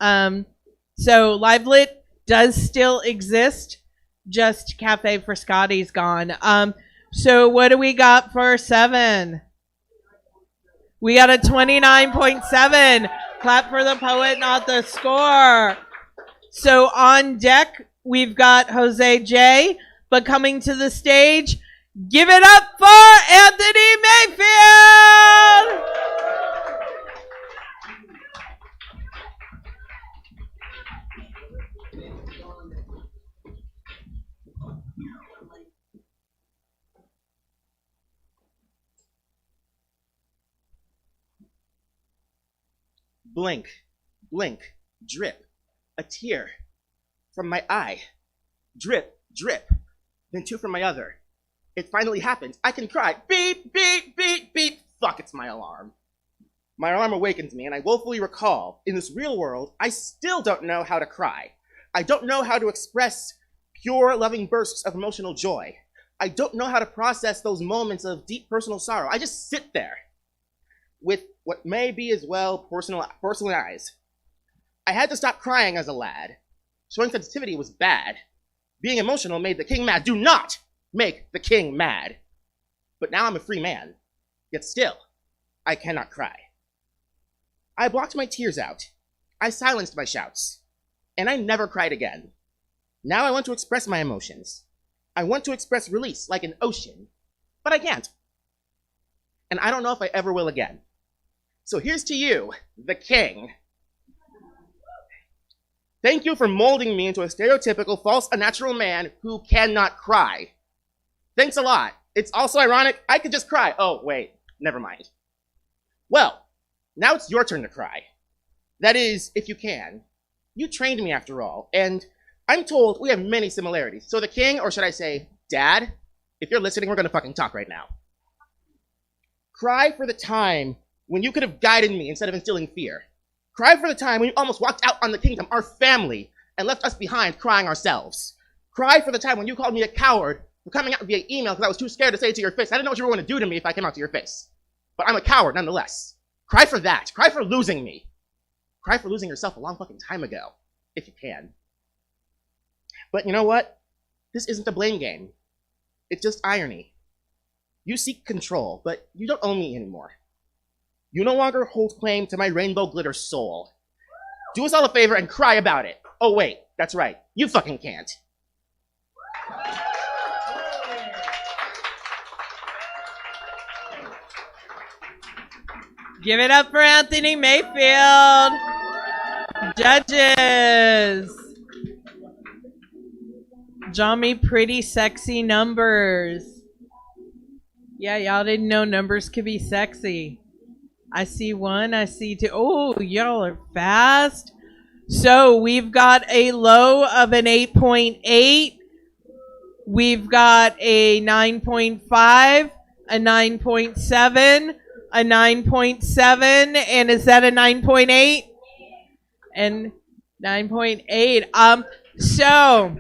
S1: So Live Lit does still exist. Just Cafe Frascati's gone. So what do we got for 7? We got a 29.7. Clap for the poet, not the score. So on deck, we've got Jose J. But coming to the stage, give it up for Anthony Mayfield!
S9: Blink, blink, drip, a tear from my eye. Drip, drip, then 2 from my other. It finally happened. I can cry. Beep, beep, beep, beep. Fuck, it's my alarm. My alarm awakens me, and I woefully recall, in this real world, I still don't know how to cry. I don't know how to express pure, loving bursts of emotional joy. I don't know how to process those moments of deep personal sorrow. I just sit there with what may be as well porcelain eyes. I had to stop crying as a lad. Showing sensitivity was bad. Being emotional made the king mad. Do not make the king mad. But now I'm a free man. Yet still, I cannot cry. I blocked my tears out. I silenced my shouts. And I never cried again. Now I want to express my emotions. I want to express release like an ocean. But I can't. And I don't know if I ever will again. So here's to you, the king. Thank you for molding me into a stereotypical, false, unnatural man who cannot cry. Thanks a lot. It's also ironic, I could just cry. Oh, wait, never mind. Well, now it's your turn to cry. That is, if you can. You trained me after all, and I'm told we have many similarities. So the king, or should I say, Dad, if you're listening, we're gonna fucking talk right now. Cry for the time when you could have guided me instead of instilling fear. Cry for the time when you almost walked out on the kingdom, our family, and left us behind crying ourselves. Cry for the time when you called me a coward for coming out via email because I was too scared to say it to your face. I didn't know what you were going to do to me if I came out to your face. But I'm a coward nonetheless. Cry for that. Cry for losing me. Cry for losing yourself a long fucking time ago, if you can. But you know what? This isn't a blame game. It's just irony. You seek control, but you don't own me anymore. You no longer hold claim to my rainbow glitter soul. Do us all a favor and cry about it. Oh wait, that's right. You fucking can't.
S1: Give it up for Anthony Mayfield. Judges. Draw me pretty sexy numbers. Yeah, y'all didn't know numbers could be sexy. I see 1, I see 2. Oh, y'all are fast. So we've got a low of an 8.8. We've got a 9.5, a 9.7, a 9.7, and is that a 9.8? And 9.8. So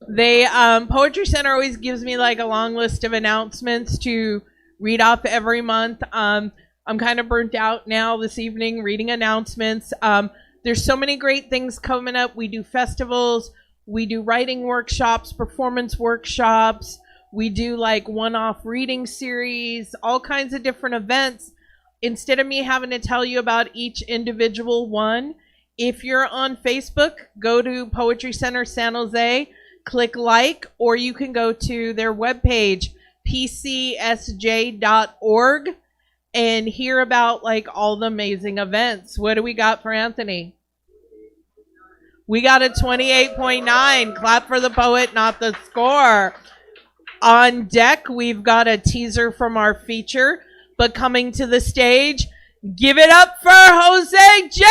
S1: they Poetry Center always gives me like a long list of announcements to read off every month. I'm kind of burnt out now this evening reading announcements. There's so many great things coming up. We do festivals, we do writing workshops, performance workshops, we do like one-off reading series, all kinds of different events. Instead of me having to tell you about each individual one, if you're on Facebook, go to Poetry Center San Jose, click like, or you can go to their webpage, pcsj.org, and hear about like all the amazing events. What do we got for Anthony? We got a 28.9. Clap for the poet, not the score. On deck, we've got a teaser from our feature, but coming to the stage, give it up for Jose J!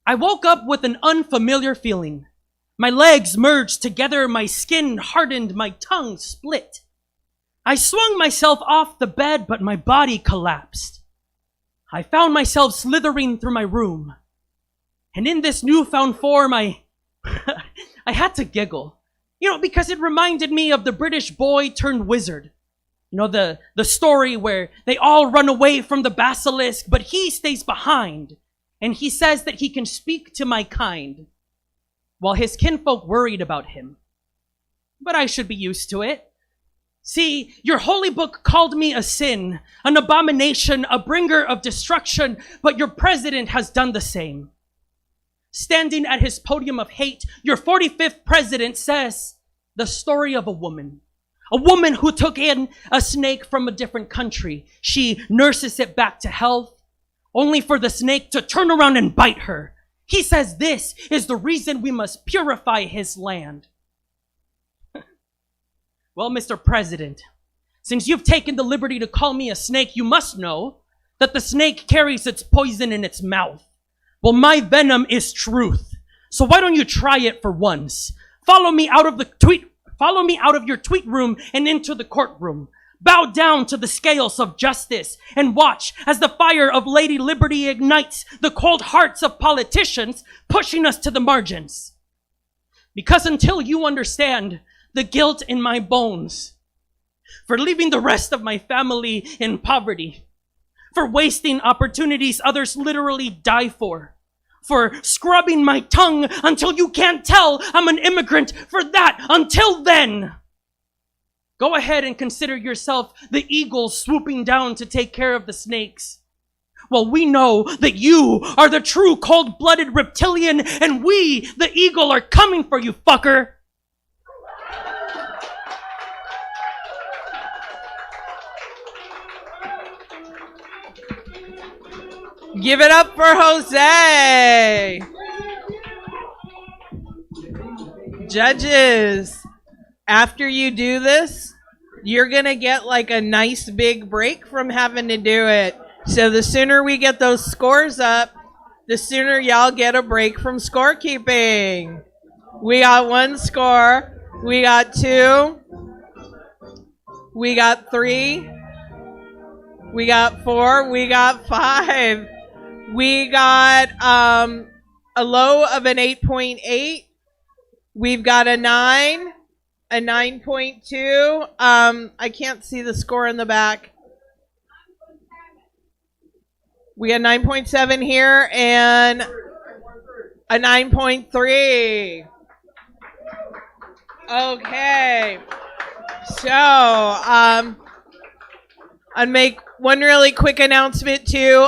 S10: I woke up with an unfamiliar feeling. My legs merged together, my skin hardened, my tongue split. I swung myself off the bed, but my body collapsed. I found myself slithering through my room. And in this newfound form, I had to giggle. Because it reminded me of the British boy turned wizard. The story where they all run away from the basilisk, but he stays behind. And he says that he can speak to my kind, while his kinfolk worried about him. But I should be used to it. See, your holy book called me a sin, an abomination, a bringer of destruction, but your president has done the same. Standing at his podium of hate, your 45th president says the story of a woman who took in a snake from a different country. She nurses it back to health, only for the snake to turn around and bite her. He says this is the reason we must purify his land. Well, Mr. President, since you've taken the liberty to call me a snake, you must know that the snake carries its poison in its mouth. Well, my venom is truth. So why don't you try it for once? Follow me out of your tweet room and into the courtroom. Bow down to the scales of justice and watch as the fire of Lady Liberty ignites the cold hearts of politicians, pushing us to the margins. Because until you understand the guilt in my bones for leaving the rest of my family in poverty, for wasting opportunities others literally die for scrubbing my tongue until you can't tell I'm an immigrant, for that, until then, go ahead and consider yourself the eagle swooping down to take care of the snakes. Well, we know that you are the true cold-blooded reptilian, and we, the eagle, are coming for you, fucker.
S1: Give it up for Jose! Judges, after you do this, you're gonna get like a nice big break from having to do it. So the sooner we get those scores up, the sooner y'all get a break from scorekeeping. We got 1 score, we got 2, we got 3, we got 4, we got 5. We got a low of an 8.8. We've got a 9, a 9.2. I can't see the score in the back. We got 9.7 here and a 9.3. Okay. So, I'll make one really quick announcement too.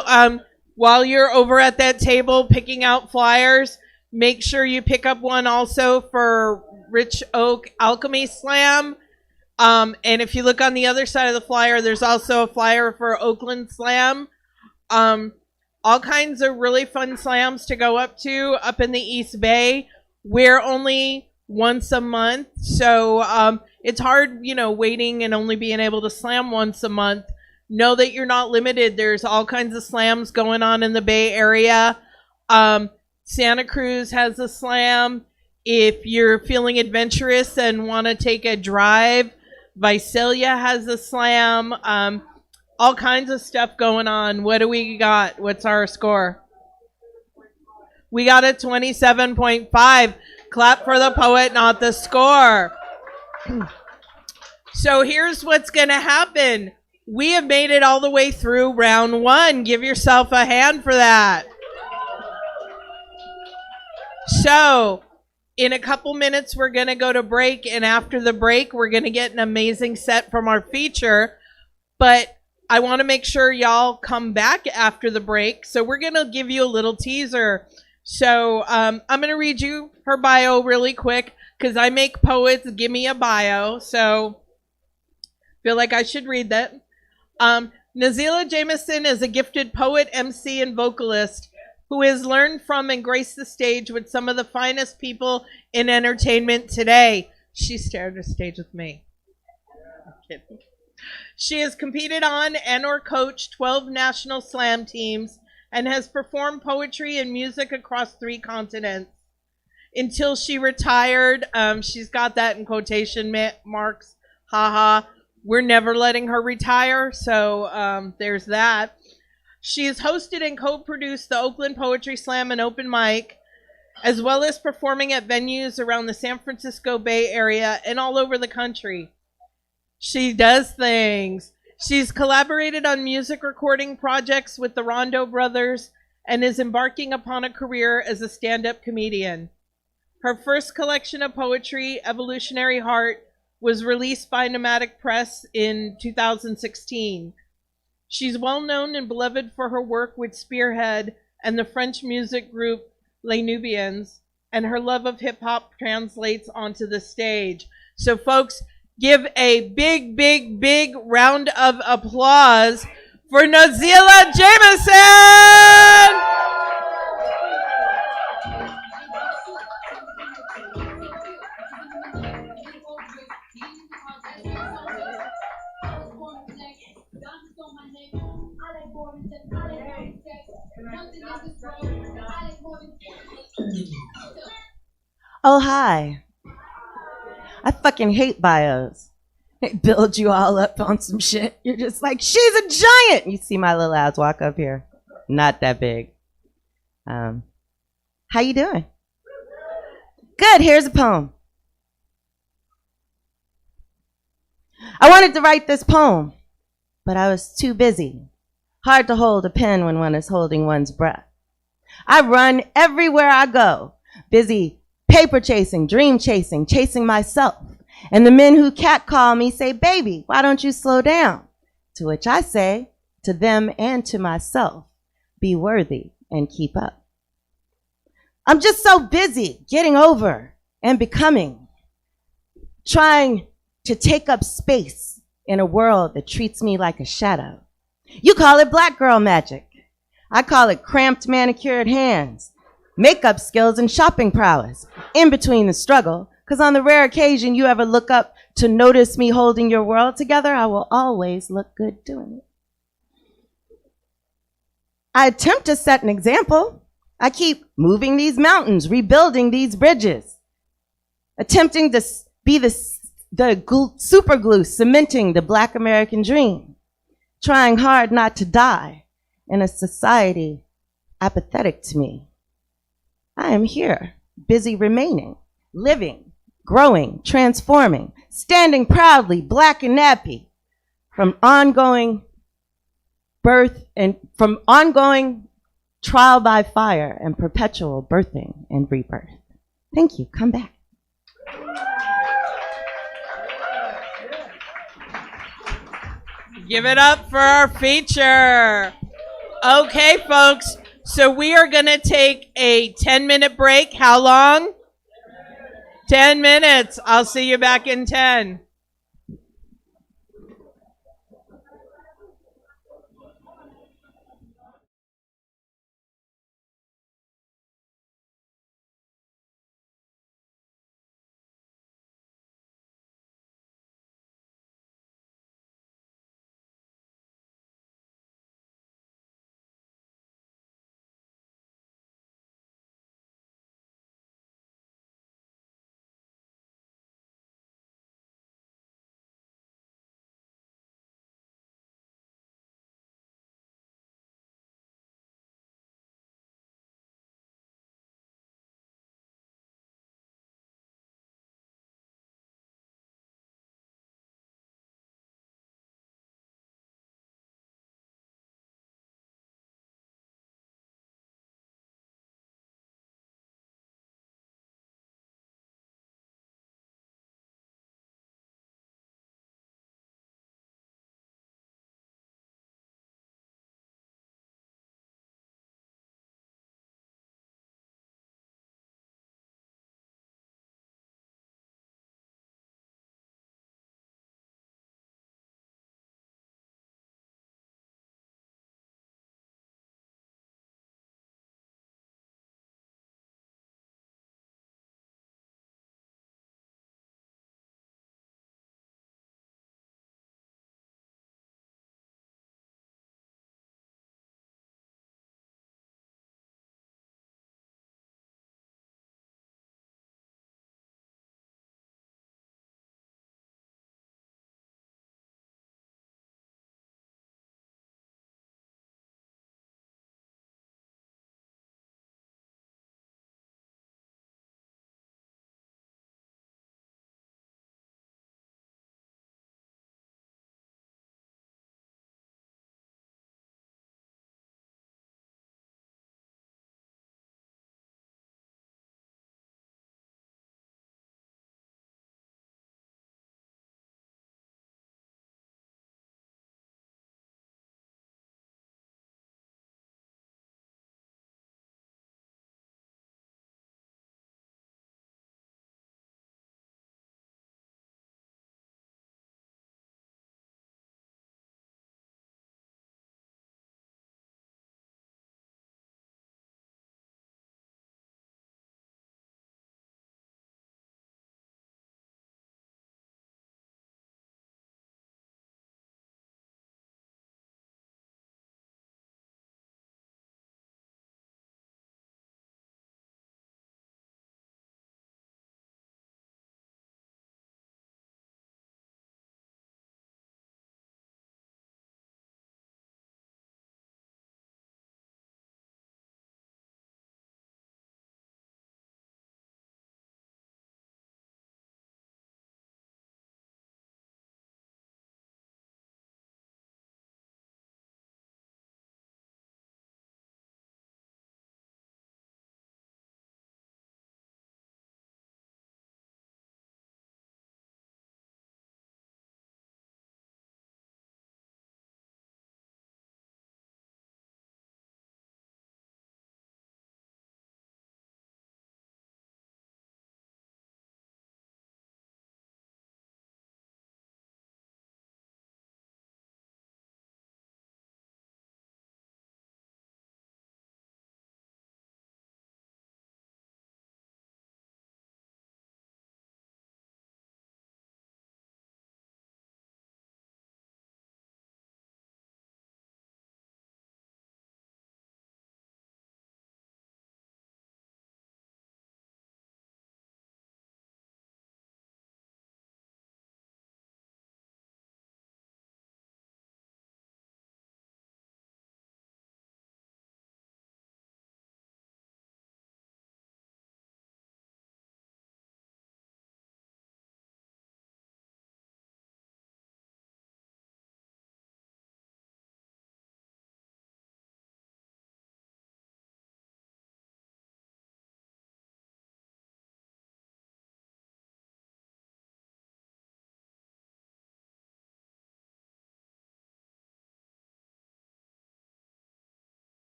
S1: While you're over at that table picking out flyers, make sure you pick up one also for Rich Oak Alchemy Slam. And if you look on the other side of the flyer, there's also a flyer for Oakland Slam. All kinds of really fun slams to go up to up in the East Bay. We're only once a month. So it's hard, waiting and only being able to slam once a month. Know that you're not limited. There's all kinds of slams going on in the Bay Area. Santa Cruz has a slam. If you're feeling adventurous and want to take a drive, Visalia has a slam. All kinds of stuff going on. What do we got? What's our score? We got a 27.5. Clap for the poet, not the score. So here's what's going to happen. We have made it all the way through round 1. Give yourself a hand for that. So in a couple minutes, we're going to go to break. And after the break, we're going to get an amazing set from our feature. But I want to make sure y'all come back after the break. So we're going to give you a little teaser. So I'm going to read you her bio really quick because I make poets give me a bio. So feel like I should read that. Nazelah Jamison is a gifted poet, MC, and vocalist who has learned from and graced the stage with some of the finest people in entertainment today. She shared the stage with me. I'm kidding. She has competed on and or coached 12 national slam teams and has performed poetry and music across 3 continents. Until she retired, she's got that in quotation marks, haha. We're never letting her retire, so there's that. She has hosted and co-produced the Oakland Poetry Slam and Open Mic, as well as performing at venues around the San Francisco Bay Area and all over the country. She does things. She's collaborated on music recording projects with the Rondo Brothers and is embarking upon a career as a stand-up comedian. Her first collection of poetry, Evolutionary Heart, was released by Nomadic Press in 2016. She's well known and beloved for her work with Spearhead and the French music group Les Nubians, and her love of hip-hop translates onto the stage. So folks, give a big, big, big round of applause for Nazelah Jamison!
S11: Oh, hi. I fucking hate bios. They build you all up on some shit. You're just like, she's a giant. You see my little ass walk up here. Not that big. How you doing? Good, here's a poem. I wanted to write this poem, but I was too busy. Hard to hold a pen when one is holding one's breath. I run everywhere I go, busy paper chasing, dream chasing, chasing myself. And the men who catcall me say, baby, why don't you slow down? To which I say, to them and to myself, be worthy and keep up. I'm just so busy getting over and becoming, trying to take up space in a world that treats me like a shadow. You call it black girl magic. I call it cramped manicured hands, makeup skills, and shopping prowess in between the struggle. Because on the rare occasion you ever look up to notice me holding your world together, I will always look good doing it. I attempt to set an example. I keep moving these mountains, rebuilding these bridges, attempting to be the super glue cementing the Black American dream, trying hard not to die in a society apathetic to me. I am here, busy remaining, living, growing, transforming, standing proudly, black and nappy, from ongoing birth and from ongoing trial by fire and perpetual birthing and rebirth. Thank you. Come back.
S1: Give it up for our feature. Okay, folks. So we are going to take a 10-minute break. How long? 10 minutes. I'll see you back in 10.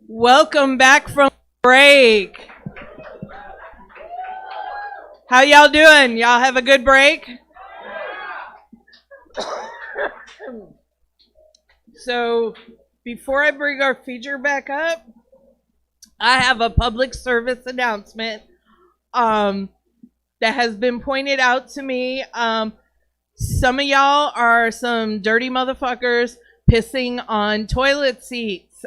S1: Welcome back from break. How y'all doing? Y'all have a good break? So, before I bring our feature back up, I have a public service announcement that has been pointed out to me. Some of y'all are some dirty motherfuckers pissing on toilet seats.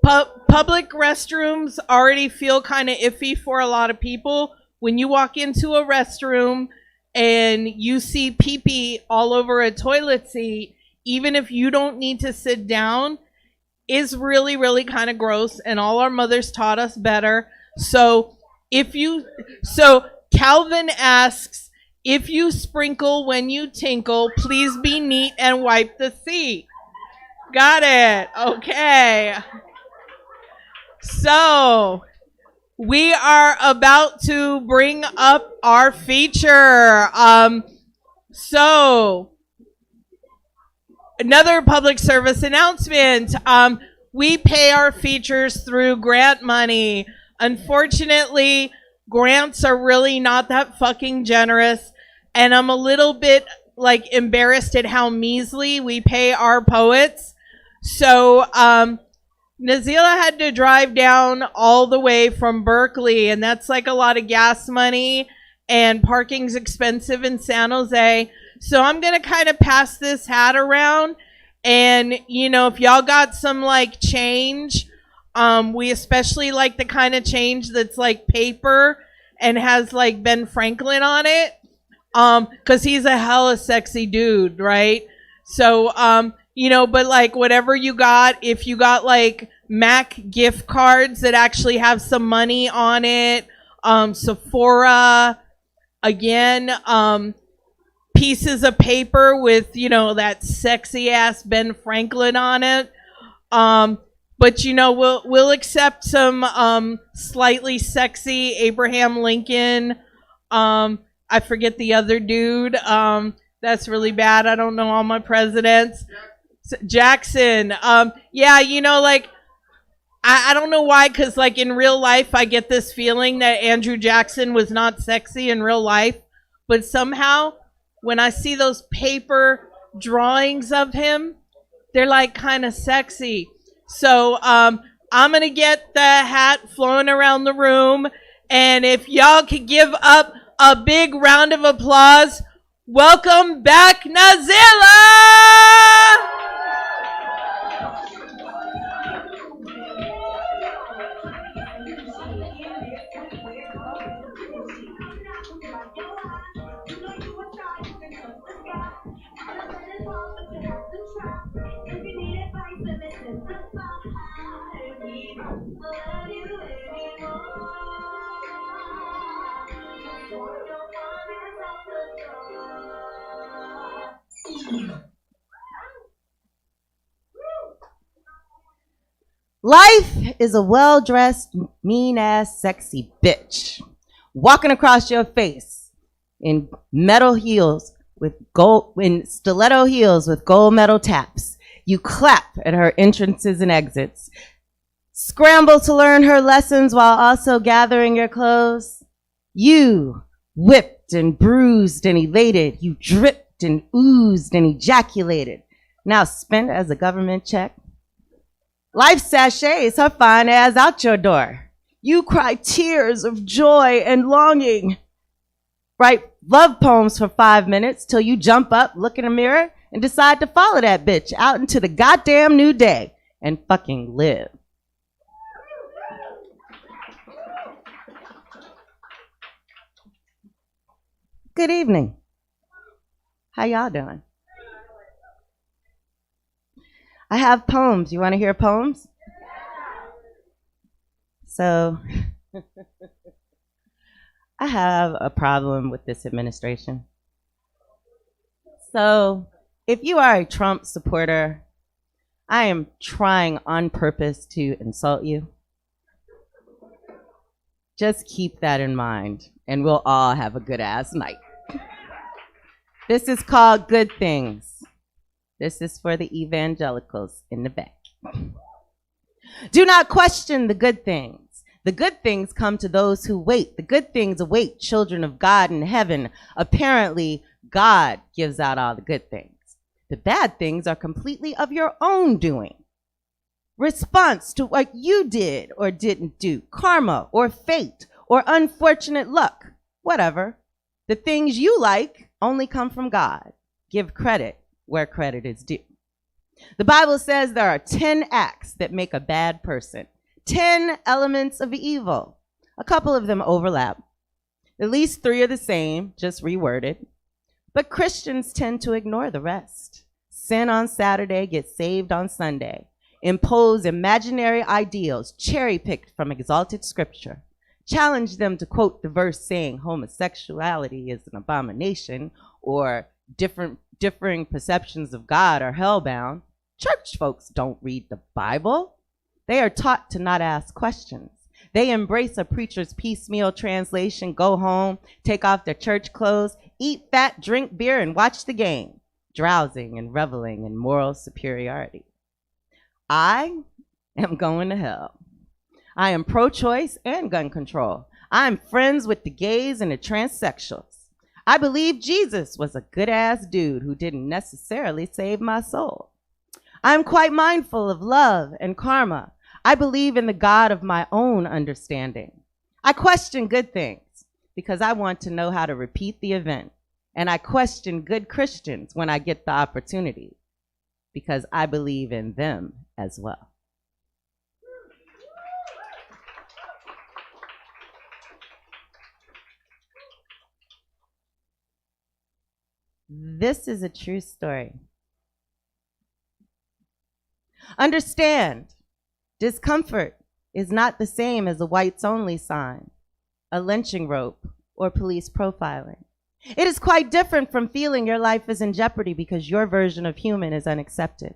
S1: Public restrooms already feel kind of iffy for a lot of people. When you walk into a restroom and you see pee-pee all over a toilet seat, even if you don't need to sit down, is really, really kind of gross. And all our mothers taught us better. So Calvin asks, if you sprinkle when you tinkle, please be neat and wipe the seat. Got it. Okay. So, we are about to bring up our feature. Another public service announcement. We pay our features through grant money. Unfortunately, grants are really not that fucking generous, and I'm a little bit embarrassed at how measly we pay our poets. So, Nazelah had to drive down all the way from Berkeley, and that's a lot of gas money, and parking's expensive in San Jose. So I'm going to kind of pass this hat around, and, if y'all got some, change, we especially like the kind of change that's, paper and has, Ben Franklin on it, because he's a hella sexy dude, right? So, but whatever you got, if you got Mac gift cards that actually have some money on it, Sephora, again, pieces of paper with, that sexy ass Ben Franklin on it. But we'll accept some slightly sexy Abraham Lincoln. I forget the other dude. That's really bad. I don't know all my presidents. Jackson. I don't know why, because in real life I get this feeling that Andrew Jackson was not sexy in real life, but somehow when I see those paper drawings of him, they're kind of sexy. So I'm gonna get the hat flowing around the room, and if y'all could give up a big round of applause, welcome back Nazelah!
S11: Life is a well-dressed, mean-ass, sexy bitch walking across your face in metal heels with in stiletto heels with gold metal taps. You clap at her entrances and exits, scramble to learn her lessons while also gathering your clothes. You whipped and bruised and elated. You dripped and oozed and ejaculated. Now spent as a government check. Life sashays her fine ass out your door. You cry tears of joy and longing. Write love poems for 5 minutes till you jump up, look in a mirror, and decide to follow that bitch out into the goddamn new day and fucking live. Good evening. How y'all doing? I have poems. You want to hear poems? So, I have a problem with this administration. So, if you are a Trump supporter, I am trying on purpose to insult you. Just keep that in mind, and we'll all have a good-ass night. This is called Good Things. This is for the evangelicals in the back. Do not question the good things. The good things come to those who wait. The good things await children of God in heaven. Apparently, God gives out all the good things. The bad things are completely of your own doing. Response to what you did or didn't do, karma or fate or unfortunate luck, whatever. The things you like only come from God. Give credit where credit is due. The Bible says there are 10 acts that make a bad person, 10 elements of evil. A couple of them overlap. At least 3 are the same, just reworded. But Christians tend to ignore the rest. Sin on Saturday, get saved on Sunday. Impose imaginary ideals cherry-picked from exalted scripture. Challenge them to quote the verse saying homosexuality is an abomination or differing perceptions of God are hellbound. Church folks don't read the Bible. They are taught to not ask questions. They embrace a preacher's piecemeal translation, go home, take off their church clothes, eat fat, drink beer, and watch the game, drowsing and reveling in moral superiority. I am going to hell. I am pro-choice and gun control. I'm friends with the gays and the transsexuals. I believe Jesus was a good-ass dude who didn't necessarily save my soul. I'm quite mindful of love and karma. I believe in the God of my own understanding. I question good things because I want to know how to repeat the event. And I question good Christians when I get the opportunity because I believe in them as well. This is a true story. Understand, discomfort is not the same as a whites only sign, a lynching rope, or police profiling. It is quite different from feeling your life is in jeopardy because your version of human is unaccepted.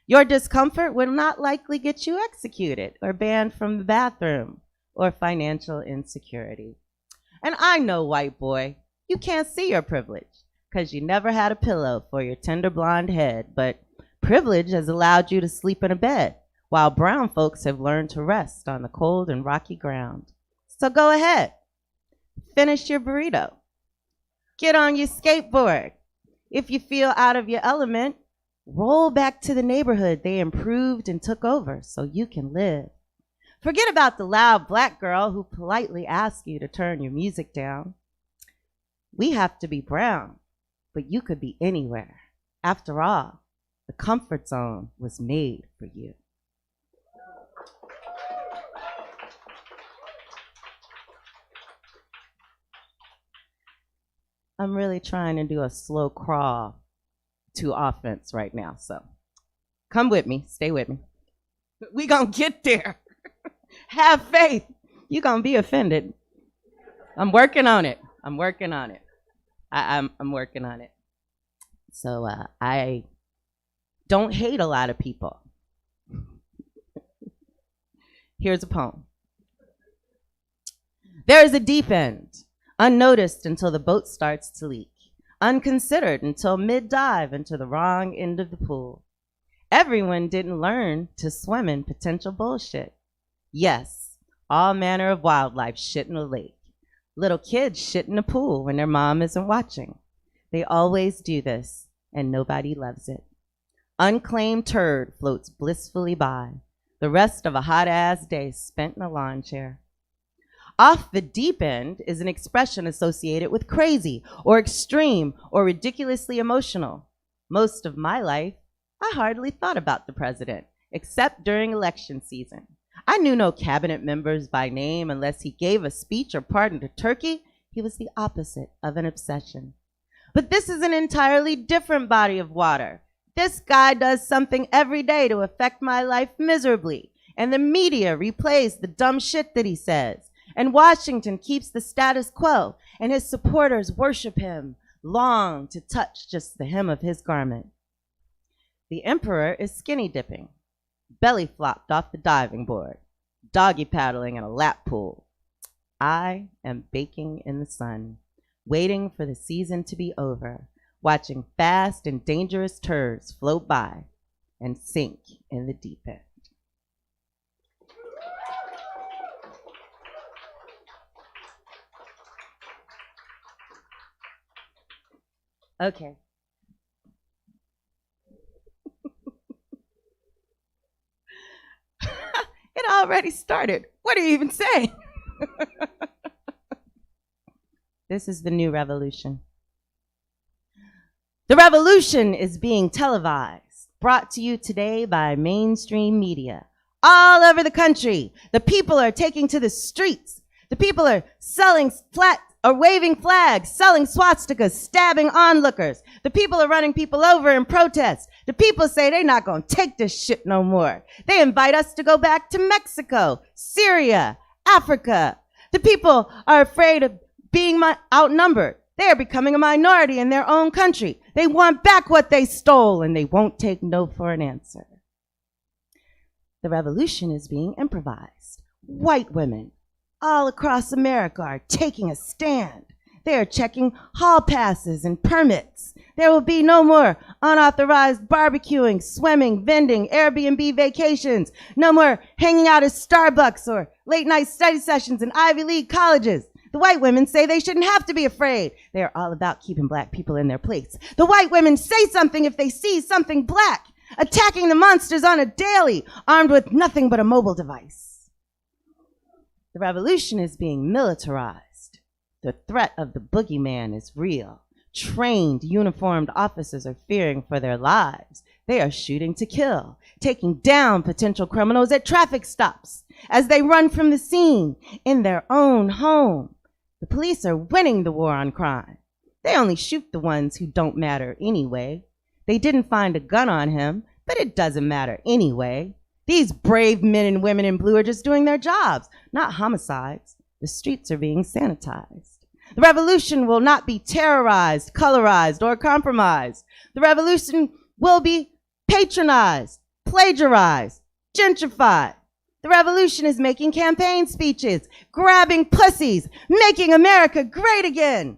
S11: Your discomfort will not likely get you executed or banned from the bathroom or financial insecurity. And I know, white boy, you can't see your privilege because you never had a pillow for your tender blonde head, but privilege has allowed you to sleep in a bed, while brown folks have learned to rest on the cold and rocky ground. So go ahead, finish your burrito. Get on your skateboard. If you feel out of your element, roll back to the neighborhood they improved and took over so you can live. Forget about the loud black girl who politely asks you to turn your music down. We have to be brown, but you could be anywhere. After all, the comfort zone was made for you. I'm really trying to do a slow crawl to offense right now, so come with me, stay with me. We gonna get there. Have faith. You're gonna be offended. I'm working on it. I'm working on it. I'm working on it. So I don't hate a lot of people. Here's a poem. There is a deep end, unnoticed until the boat starts to leak, unconsidered until mid-dive into the wrong end of the pool. Everyone didn't learn to swim in potential bullshit. Yes, all manner of wildlife shit in the lake. Little kids shit in the pool when their mom isn't watching. They always do this, and nobody loves it. Unclaimed turd floats blissfully by, the rest of a hot-ass day spent in a lawn chair. Off the deep end is an expression associated with crazy or extreme or ridiculously emotional. Most of my life, I hardly thought about the president, except during election season. I knew no cabinet members by name unless he gave a speech or pardoned a turkey. He was the opposite of an obsession. But this is an entirely different body of water. This guy does something every day to affect my life miserably, and the media replays the dumb shit that he says. And Washington keeps the status quo, and his supporters worship him, long to touch just the hem of his garment. The emperor is skinny dipping, belly flopped off the diving board, doggy paddling in a lap pool. I am baking in the sun, waiting for the season to be over, watching fast and dangerous turds float by and sink in the deep end. Okay. It already started. What are you even saying? This is the new revolution. The revolution is being televised, brought to you today by mainstream media. All over the country, the people are taking to the streets. The people are waving flags, selling swastikas, stabbing onlookers. The people are running people over in protest. The people say they're not going to take this shit no more. They invite us to go back to Mexico, Syria, Africa. The people are afraid of being outnumbered. They are becoming a minority in their own country. They want back what they stole, and they won't take no for an answer. The revolution is being improvised. White women all across America are taking a stand. They are checking hall passes and permits. There will be no more unauthorized barbecuing, swimming, vending, Airbnb vacations. No more hanging out at Starbucks or late night study sessions in Ivy League colleges. The white women say they shouldn't have to be afraid. They are all about keeping black people in their place. The white women say something if they see something black, attacking the monsters on a daily, armed with nothing but a mobile device. The revolution is being militarized. The threat of the boogeyman is real. Trained, uniformed officers are fearing for their lives. They are shooting to kill, taking down potential criminals at traffic stops as they run from the scene in their own home. The police are winning the war on crime. They only shoot the ones who don't matter anyway. They didn't find a gun on him, but it doesn't matter anyway. These brave men and women in blue are just doing their jobs, not homicides. The streets are being sanitized. The revolution will not be terrorized, colorized, or compromised. The revolution will be patronized, plagiarized, gentrified. The revolution is making campaign speeches, grabbing pussies, making America great again.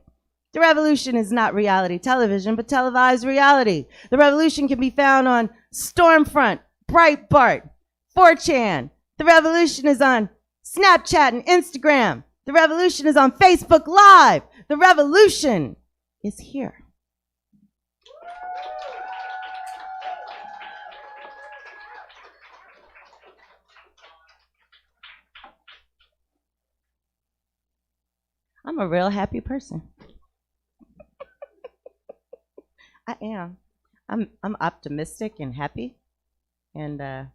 S11: The revolution is not reality television, but televised reality. The revolution can be found on Stormfront, Breitbart, 4chan. The revolution is on Snapchat and Instagram. The revolution is on Facebook Live. The revolution is here. I'm a real happy person. I am. I'm optimistic and happy. And I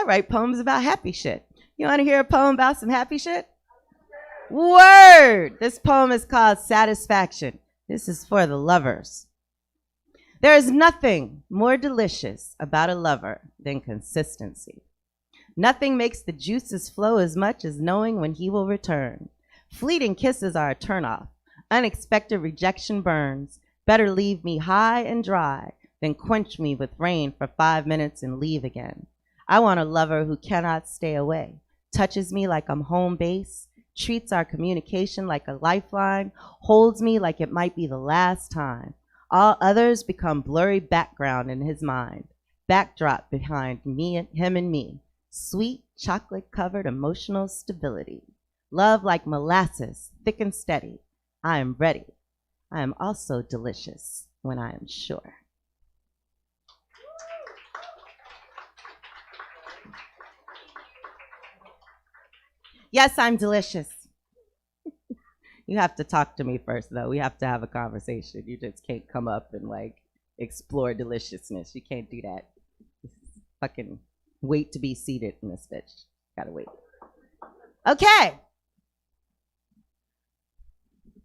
S11: write poems about happy shit. You want to hear a poem about some happy shit? Word! This poem is called Satisfaction. This is for the lovers. There is nothing more delicious about a lover than consistency. Nothing makes the juices flow as much as knowing when he will return. Fleeting kisses are a turnoff. Unexpected rejection burns. Better leave me high and dry than quench me with rain for 5 minutes and leave again. I want a lover who cannot stay away, touches me like I'm home base, treats our communication like a lifeline, holds me like it might be the last time. All others become blurry background in his mind, backdrop behind me, him and me. Sweet, chocolate-covered emotional stability. Love like molasses, thick and steady. I am ready. I am also delicious when I am sure. Yes, I'm delicious. You have to talk to me first, though. We have to have a conversation. You just can't come up and, like, explore deliciousness. You can't do that. Fucking wait to be seated in this bitch. Gotta wait. Okay.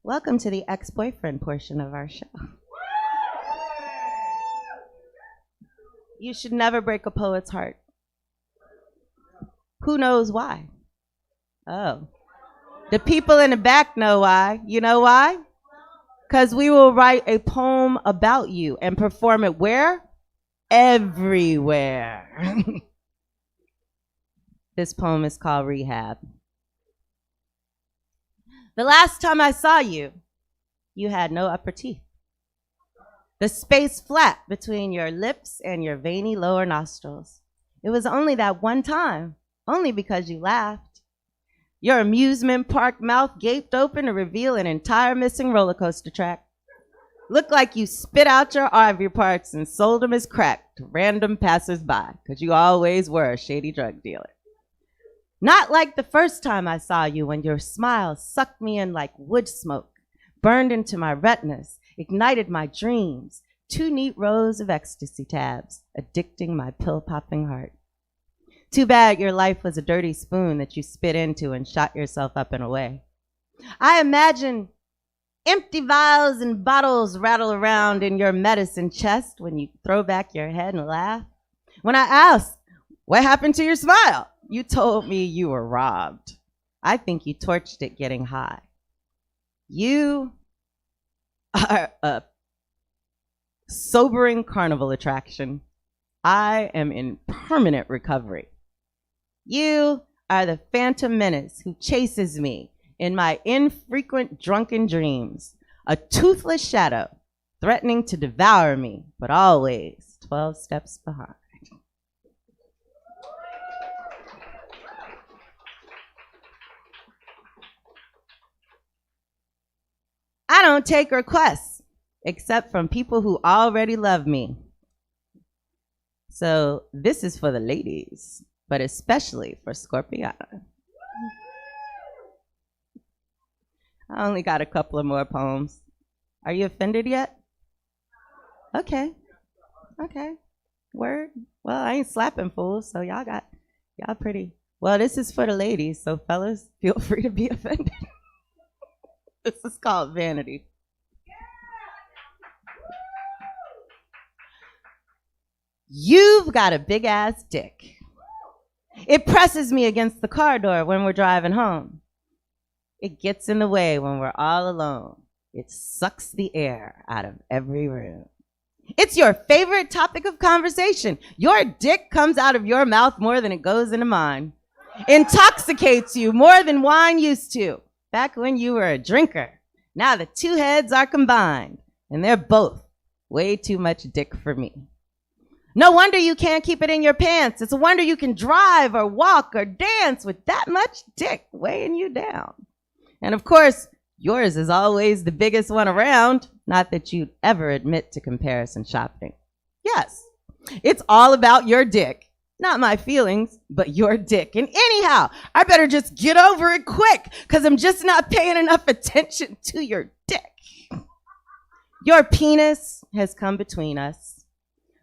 S11: Welcome to the ex-boyfriend portion of our show. You should never break a poet's heart. Who knows why? Oh. The people in the back know why. You know why? Because we will write a poem about you and perform it where? Everywhere. This poem is called Rehab. The last time I saw you, you had no upper teeth. The space flat between your lips and your veiny lower nostrils. It was only that one time, only because you laughed. Your amusement park mouth gaped open to reveal an entire missing roller coaster track. Looked like you spit out your ivory parts and sold them as crack to random passers-by, because you always were a shady drug dealer. Not like the first time I saw you, when your smile sucked me in like wood smoke, burned into my retinas, ignited my dreams, 2 neat rows of ecstasy tabs, addicting my pill-popping heart. Too bad your life was a dirty spoon that you spit into and shot yourself up and away. I imagine empty vials and bottles rattle around in your medicine chest when you throw back your head and laugh. When I asked, what happened to your smile? You told me you were robbed. I think you torched it getting high. You are a sobering carnival attraction. I am in permanent recovery. You are the phantom menace who chases me in my infrequent drunken dreams, a toothless shadow threatening to devour me, but always 12 steps behind. I don't take requests except from people who already love me. So this is for the ladies, but especially for Scorpiana. I only got a couple of more poems. Are you offended yet? Okay. Word. Well, I ain't slapping fools, so y'all pretty. Well, this is for the ladies, so fellas, feel free to be offended. This is called Vanity. You've got a big ass dick. It presses me against the car door when we're driving home. It gets in the way when we're all alone. It sucks the air out of every room. It's your favorite topic of conversation. Your dick comes out of your mouth more than it goes into mine. Intoxicates you more than wine used to. Back when you were a drinker. Now the 2 heads are combined, and they're both way too much dick for me. No wonder you can't keep it in your pants. It's a wonder you can drive or walk or dance with that much dick weighing you down. And of course, yours is always the biggest one around. Not that you'd ever admit to comparison shopping. Yes, it's all about your dick. Not my feelings, but your dick. And anyhow, I better just get over it quick, because I'm just not paying enough attention to your dick. Your penis has come between us.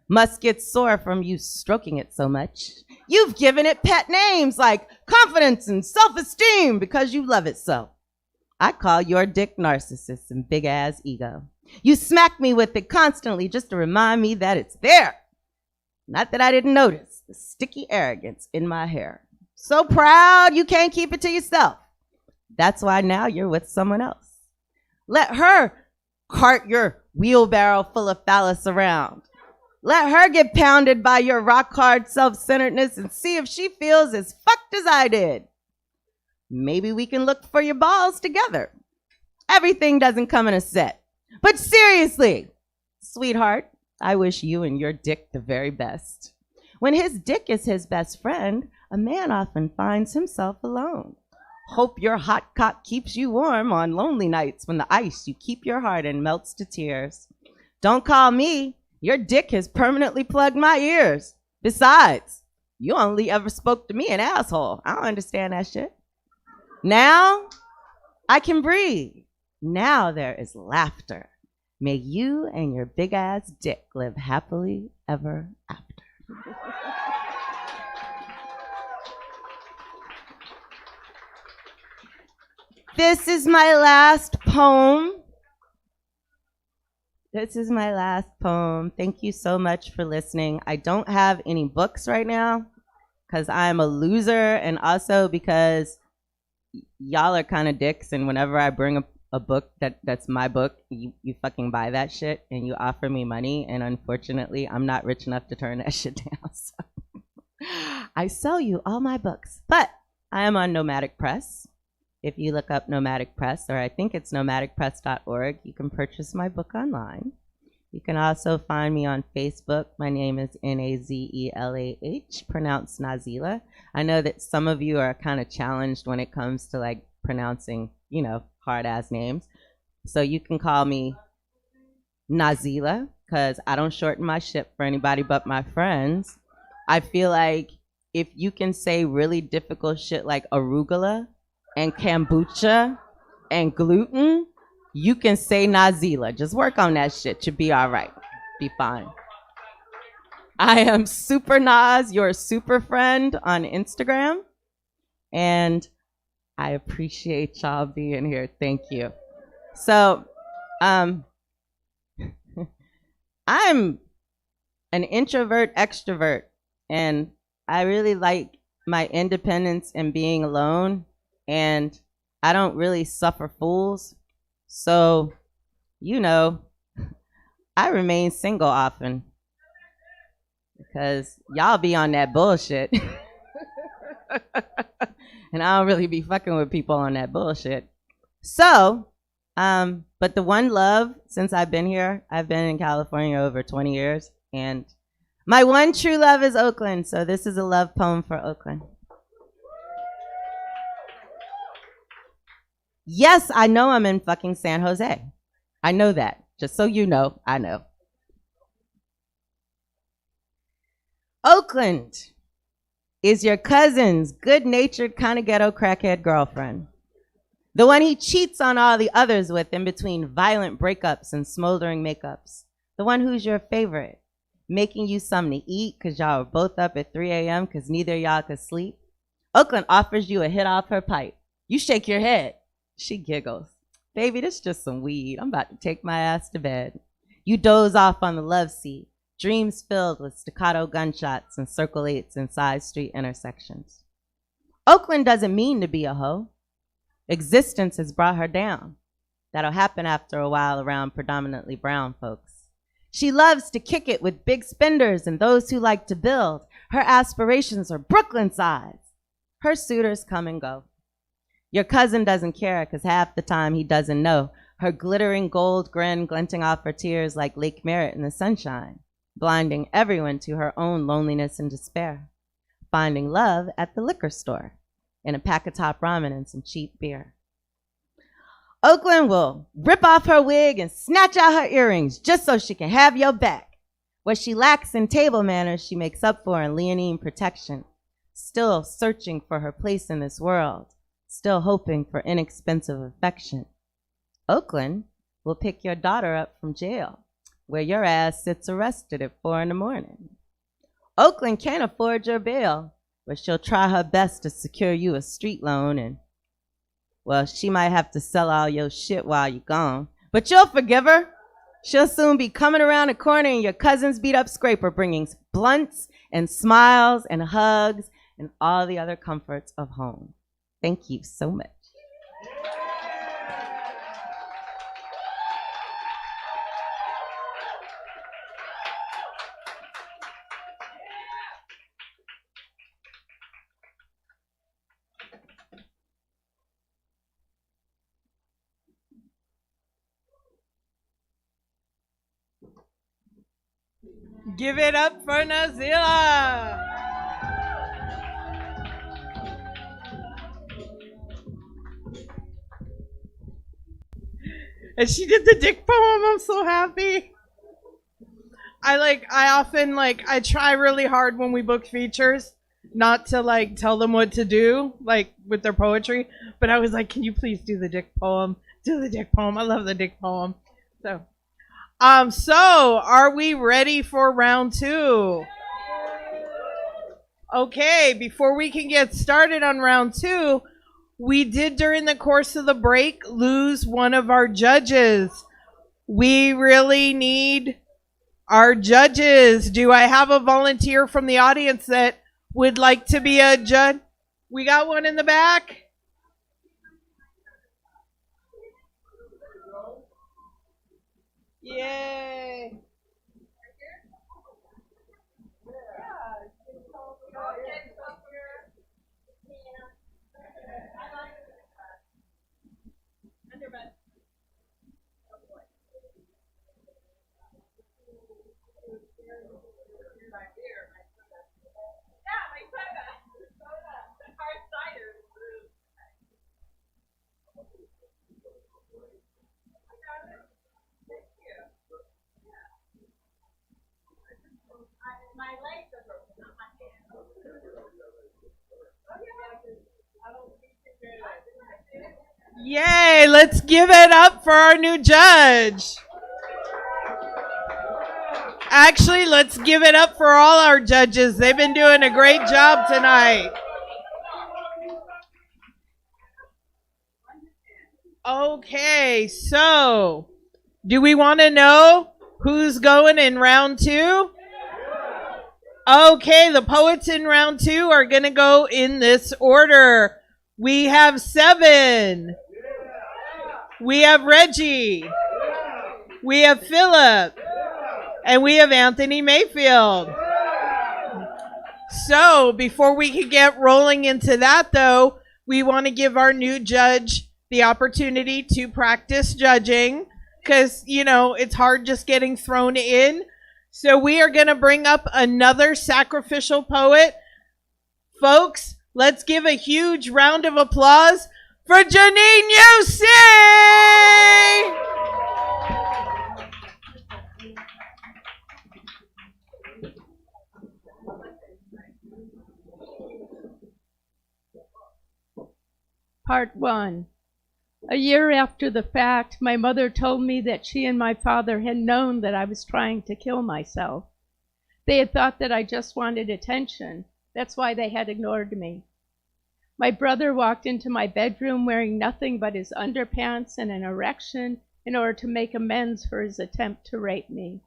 S11: Must get sore from you stroking it so much. You've given it pet names like confidence and self-esteem because you love it so. I call your dick narcissist and big ass ego. You smack me with it constantly just to remind me that it's there. Not that I didn't notice the sticky arrogance in my hair. So proud you can't keep it to yourself. That's why now you're with someone else. Let her cart your wheelbarrow full of phallus around. Let her get pounded by your rock-hard self-centeredness and see if she feels as fucked as I did. Maybe we can look for your balls together. Everything doesn't come in a set. But seriously, sweetheart, I wish you and your dick the very best. When his dick is his best friend, a man often finds himself alone. Hope your hot cock keeps you warm on lonely nights when the ice you keep your heart in melts to tears. Don't call me. Your dick has permanently plugged my ears. Besides, you only ever spoke to me an asshole. I don't understand that shit. Now, I can breathe. Now there is laughter. May you and your big-ass dick live happily ever after. This is my last poem. Thank you so much for listening. I don't have any books right now because I'm a loser, and also because y'all are kind of dicks, and whenever I bring a book that's my book, you fucking buy that shit and you offer me money, and unfortunately I'm not rich enough to turn that shit down. So I sell you all my books. But I am on Nomadic Press. if you look up Nomadic Press, or I think it's nomadicpress.org, you can purchase my book online. You can also find me on Facebook. My name is Nazelah, pronounced Nazelah. I know that some of you are kind of challenged when it comes to like pronouncing, you know, hard ass names. So you can call me Nazelah, because I don't shorten my shit for anybody but my friends. I feel like if you can say really difficult shit like arugula and kombucha and gluten, you can say Nazelah. Just work on that shit. You'll be all right. Be fine. I am Super Naz, your super friend on Instagram. And I appreciate y'all being here. Thank you. So, I'm an introvert extrovert, and I really like my independence and being alone, and I don't really suffer fools. So, you know, I remain single often because y'all be on that bullshit. And I don't really be fucking with people on that bullshit. So, but the one love since I've been here, I've been in California over 20 years, and my one true love is Oakland. So this is a love poem for Oakland. Yes, I know I'm in fucking San Jose. I know that. Just so you know, I know. Oakland is your cousin's good-natured kind of ghetto crackhead girlfriend. The one he cheats on all the others with in between violent breakups and smoldering makeups. The one who's your favorite, making you something to eat because y'all are both up at 3 a.m. because neither of y'all could sleep. Oakland offers you a hit off her pipe. You shake your head. She giggles. Baby, this is just some weed. I'm about to take my ass to bed. You doze off on the love seat, dreams filled with staccato gunshots and circle 8s in side street intersections. Oakland doesn't mean to be a hoe. Existence has brought her down. That'll happen after a while around predominantly brown folks. She loves to kick it with big spenders and those who like to build. Her aspirations are Brooklyn size. Her suitors come and go. Your cousin doesn't care because half the time he doesn't know. Her glittering gold grin glinting off her tears like Lake Merritt in the sunshine, blinding everyone to her own loneliness and despair. Finding love at the liquor store in a pack of top ramen and some cheap beer. Oakland will rip off her wig and snatch out her earrings just so she can have your back. What she lacks in table manners, she makes up for in leonine protection. Still searching for her place in this world. Still hoping for inexpensive affection. Oakland will pick your daughter up from jail, where your ass sits arrested at 4 a.m. Oakland can't afford your bail, but she'll try her best to secure you a street loan, and, well, she might have to sell all your shit while you're gone. But you'll forgive her. She'll soon be coming around the corner in your cousin's beat-up scraper, bringing blunts and smiles and hugs and all the other comforts of home. Thank you so much.
S1: Give it up for Nazelah. And she did the dick poem. I'm so happy. I try really hard when we book features not to like tell them what to do, like with their poetry. But I was like, can you please do the dick poem? Do the dick poem. I love the dick poem. So are we ready for round 2? Okay, before we can get started on round 2, we did during the course of the break lose one of our judges. We really need our judges. Do I have a volunteer from the audience that would like to be a judge? We got one in the back. Yay. Yay, let's give it up for our new judge. Actually, let's give it up for all our judges. They've been doing a great job tonight. Okay, so do we want to know who's going in round 2? Okay, the poets in round 2 are going to go in this order. We have 7. We have Reggie. We have Philip. And we have Anthony Mayfield. So before we can get rolling into that, though, we want to give our new judge the opportunity to practice judging because, you know, it's hard just getting thrown in. So we are going to bring up another sacrificial poet. Folks, let's give a huge round of applause for Janine Yusey!
S12: Part 1. A year after the fact, my mother told me that she and my father had known that I was trying to kill myself. They had thought that I just wanted attention. That's why they had ignored me. My brother walked into my bedroom wearing nothing but his underpants and an erection in order to make amends for his attempt to rape me.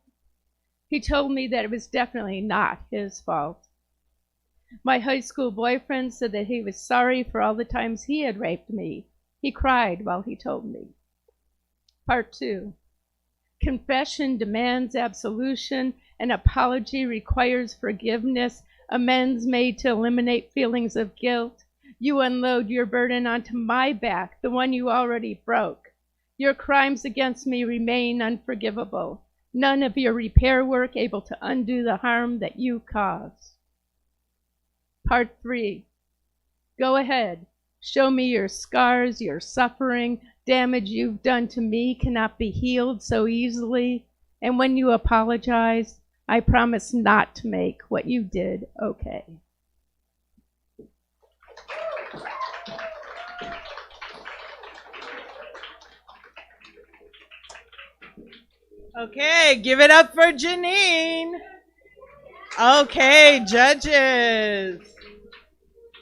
S12: He told me that it was definitely not his fault. My high school boyfriend said that he was sorry for all the times he had raped me. He cried while he told me. Part 2. Confession demands absolution. An apology requires forgiveness. Amends made to eliminate feelings of guilt. You unload your burden onto my back, the one you already broke. Your crimes against me remain unforgivable. None of your repair work able to undo the harm that you caused. Part 3. Go ahead. Show me your scars, your suffering. Damage you've done to me cannot be healed so easily. And when you apologize, I promise not to make what you did okay.
S1: Okay, give it up for Janine. Okay, judges.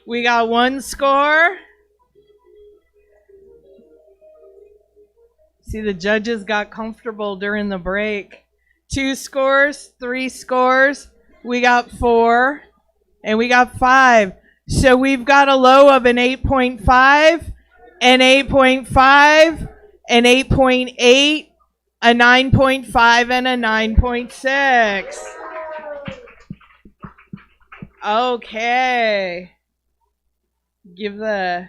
S1: We got 1 score. See, the judges got comfortable during the break. 2 scores, 3 scores. We got 4, and we got 5. So we've got a low of an 8.5, an 8.5, an 8.8, a 9.5, and a 9.6. Okay. Give the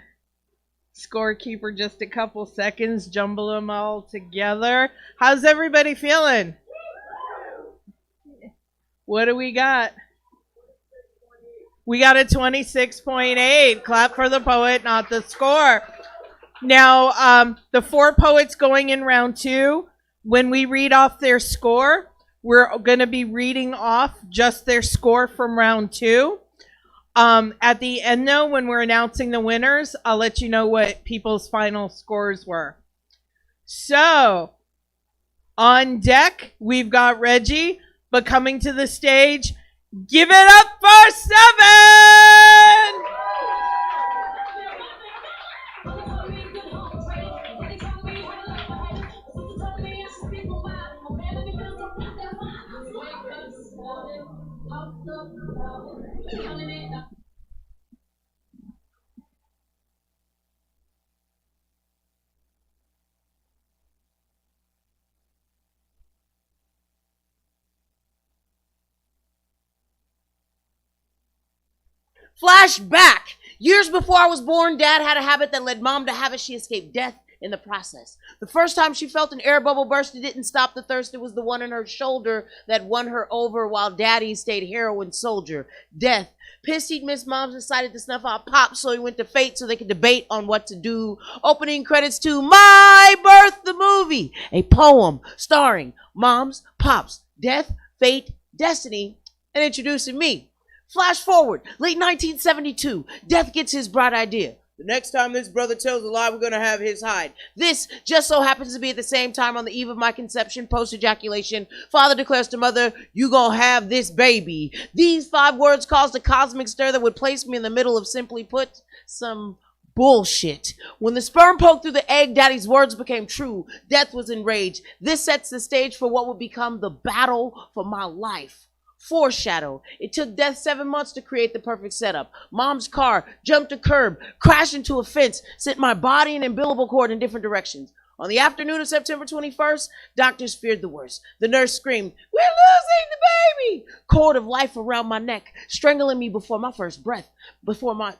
S1: scorekeeper just a couple seconds, jumble them all together. How's everybody feeling? What do we got? We got a 26.8. Clap for the poet, not the score. Now, the 4 poets going in round 2, when we read off their score, we're going to be reading off just their score from round 2. At the end, though, when we're announcing the winners, I'll let you know what people's final scores were. So, on deck, we've got Reggie, but coming to the stage, give it up for 7!
S8: Flashback. Years before I was born, Dad had a habit that led Mom to have it. She escaped death in the process. The first time she felt an air bubble burst, it didn't stop the thirst. It was the one in her shoulder that won her over while Daddy stayed heroin soldier. Death. Pissed he'd missed Moms, decided to snuff out Pop, so he went to Fate so they could debate on what to do. Opening credits to My Birth, the movie. A poem starring Moms, Pops, Death, Fate, Destiny, and introducing me. Flash forward, late 1972, Death gets his bright idea. The next time this brother tells a lie, we're gonna have his hide. This just so happens to be at the same time on the eve of my conception, post-ejaculation. Father declares to mother, you gonna have this baby. These 5 words caused a cosmic stir that would place me in the middle of, simply put, some bullshit. When the sperm poked through the egg, Daddy's words became true. Death was enraged. This sets the stage for what would become the battle for my life. Foreshadow. It took Death 7 months to create the perfect setup. Mom's car jumped a curb, crashed into a fence, sent my body and umbilical cord in different directions. On the afternoon of September 21st, doctors feared the worst. The nurse screamed, we're losing the baby! Cord of life around my neck, strangling me before my first breath. Before my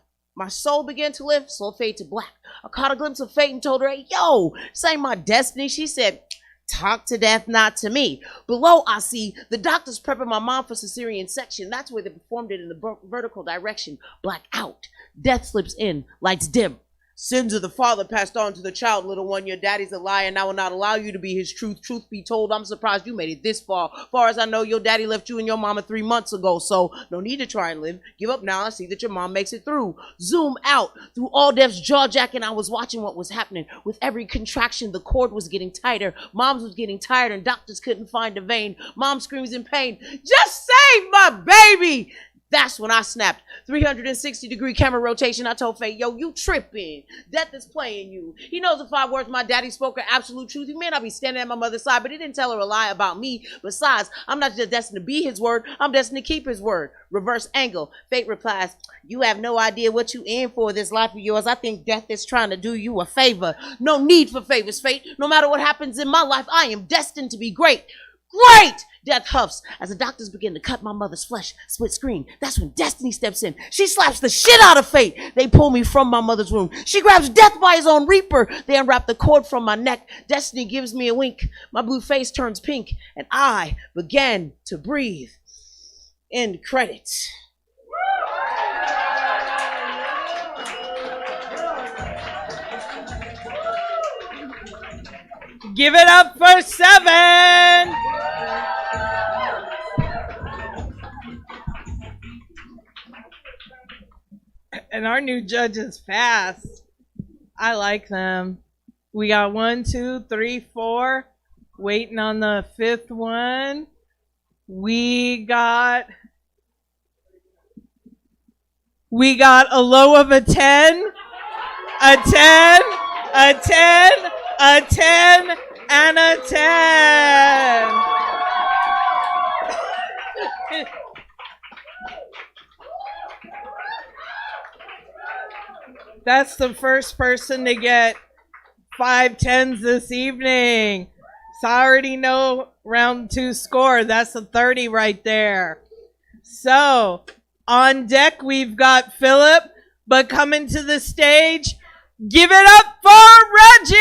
S8: soul began to lift, soul fade to black. I caught a glimpse of fate and told her, hey, yo, this ain't my destiny. She said, talk to death, not to me. Below, I see the doctors prepping my mom for cesarean section. That's where they performed it in the vertical direction. Black out. Death slips in. Lights dim. Sins of the father passed on to the child, little one. Your daddy's a liar, and I will not allow you to be his truth. Truth be told, I'm surprised you made it this far. Far as I know, your daddy left you and your mama 3 months ago, so no need to try and live. Give up now and see that your mom makes it through. Zoom out. Through all Death's jaw-jacking, I was watching what was happening. With every contraction, the cord was getting tighter. Mom's was getting tired, and doctors couldn't find a vein. Mom screams in pain, just save my baby! That's when I snapped. 360-degree camera rotation. I told Faye, yo, you tripping. Death is playing you. He knows the 5 words my daddy spoke are absolute truth. He may not be standing at my mother's side, but he didn't tell her a lie about me. Besides, I'm not just destined to be his word. I'm destined to keep his word. Reverse angle. Fate replies, you have no idea what you in for this life of yours. I think death is trying to do you a favor. No need for favors, Fate. No matter what happens in my life, I am destined to be great. Great! Death huffs as the doctors begin to cut my mother's flesh. Split screen. That's when Destiny steps in. She slaps the shit out of Fate. They pull me from my mother's room. She grabs Death by his own reaper. They unwrap the cord from my neck. Destiny gives me a wink. My blue face turns pink, and I began to breathe. End credits.
S1: Give it up for 7. And our new judge is fast. I like them. We got 1, 2, 3, 4. Waiting on the 5th one. We got a low of a 10, a 10, a 10, a 10, and a 10. That's the first person to get 5 10s this evening. So I already know round 2 score. That's a 30 right there. So on deck, we've got Philip, but coming to the stage, give it up for Reggie!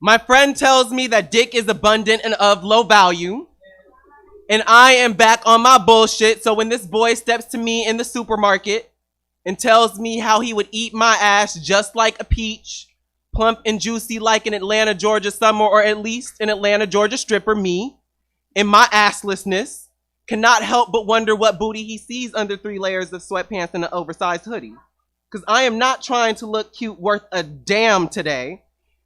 S4: My friend tells me that dick is abundant and of low value. And I am back on my bullshit. So when this boy steps to me in the supermarket and tells me how he would eat my ass just like a peach, plump and juicy like an Atlanta, Georgia summer, or at least an Atlanta, Georgia stripper, me, in my asslessness, cannot help but wonder what booty he sees under 3 layers of sweatpants and an oversized hoodie. Because I am not trying to look cute worth a damn today,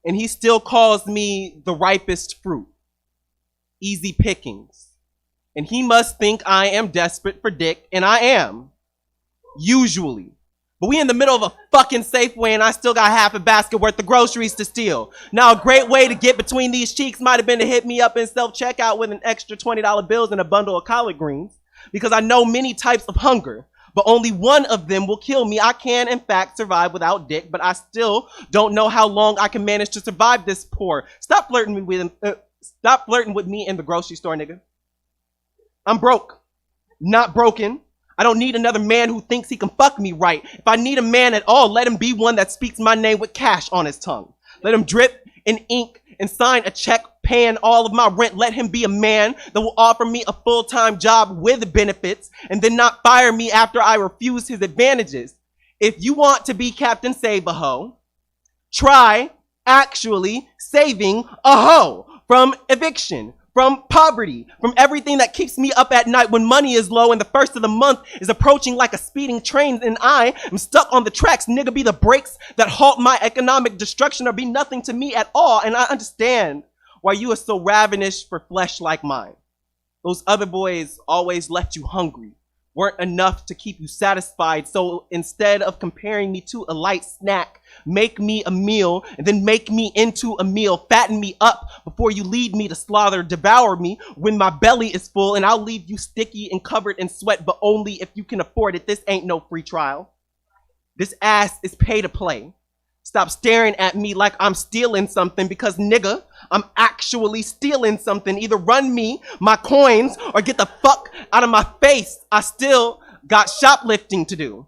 S4: and he still calls me the ripest fruit. Easy pickings. And he must think I am desperate for dick, and I am. Usually. But we in the middle of a fucking Safeway and I still got half a basket worth of groceries to steal. Now, a great way to get between these cheeks might have been to hit me up in self-checkout with an extra $20 bills and a bundle of collard greens, because I know many types of hunger, but only one of them will kill me. I can, in fact, survive without dick, but I still don't know how long I can manage to survive this poor. Stop flirting with me in the grocery store, nigga. I'm broke, not broken. I don't need another man who thinks he can fuck me right. If I need a man at all, let him be one that speaks my name with cash on his tongue. Let him drip in ink and sign a check paying all of my rent. Let him be a man that will offer me a full-time job with benefits and then not fire me after I refuse his advantages. If you want to be Captain Save-A-Ho, try actually saving a hoe from eviction, from poverty, from everything that keeps me up at night when money is low and the first of the month is approaching like a speeding train and I am stuck on the tracks. Nigga, be the brakes that halt my economic destruction or be nothing to me at all. And I understand why you are so ravenous for flesh like mine. Those other boys always left you hungry, weren't enough to keep you satisfied. So instead of comparing me to a light snack, make me a meal and then make me into a meal. Fatten me up before you lead me to slaughter. Devour me when my belly is full and I'll leave you sticky and covered in sweat, but only if you can afford it. This ain't no free trial. This ass is pay to play. Stop staring at me like I'm stealing something, because nigga, I'm actually stealing something. Either run me my coins or get the fuck out of my face. I still got shoplifting to do.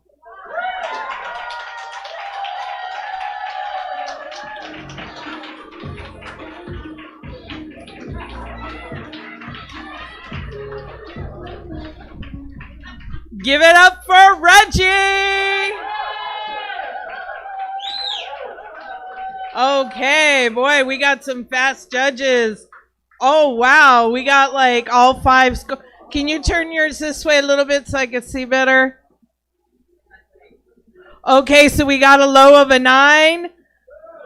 S1: Give it up for Reggie! Okay, boy, we got some fast judges. Oh, wow, we got like all 5 Can you turn yours this way a little bit so I can see better? Okay, so we got a low of a 9.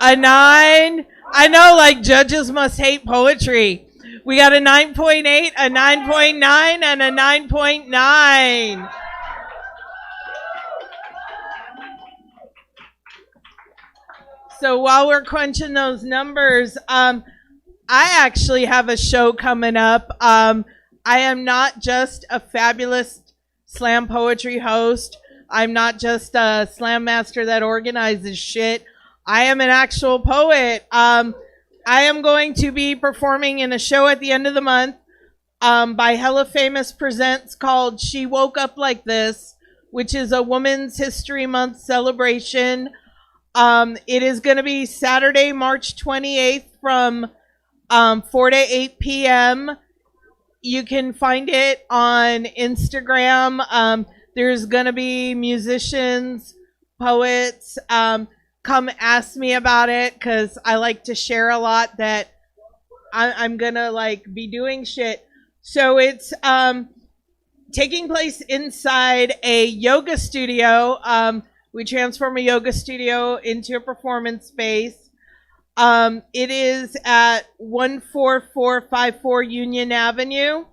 S1: A 9. I know, like, judges must hate poetry. We got a 9.8, a 9.9, and a 9.9. So while we're crunching those numbers, I actually have a show coming up. I am not just a fabulous slam poetry host. I'm not just a slam master that organizes shit. I am an actual poet. I am going to be performing in a show at the end of the month by Hella Famous Presents called She Woke Up Like This, which is a Women's History Month celebration. It is going to be Saturday, March 28th from 4 to 8 p.m. You can find it on Instagram. There's going to be musicians, poets. Come ask me about it because I like to share a lot that I'm going to like be doing shit. So it's taking place inside a yoga studio. We transform a yoga studio into a performance space. It is at 14454 Union Avenue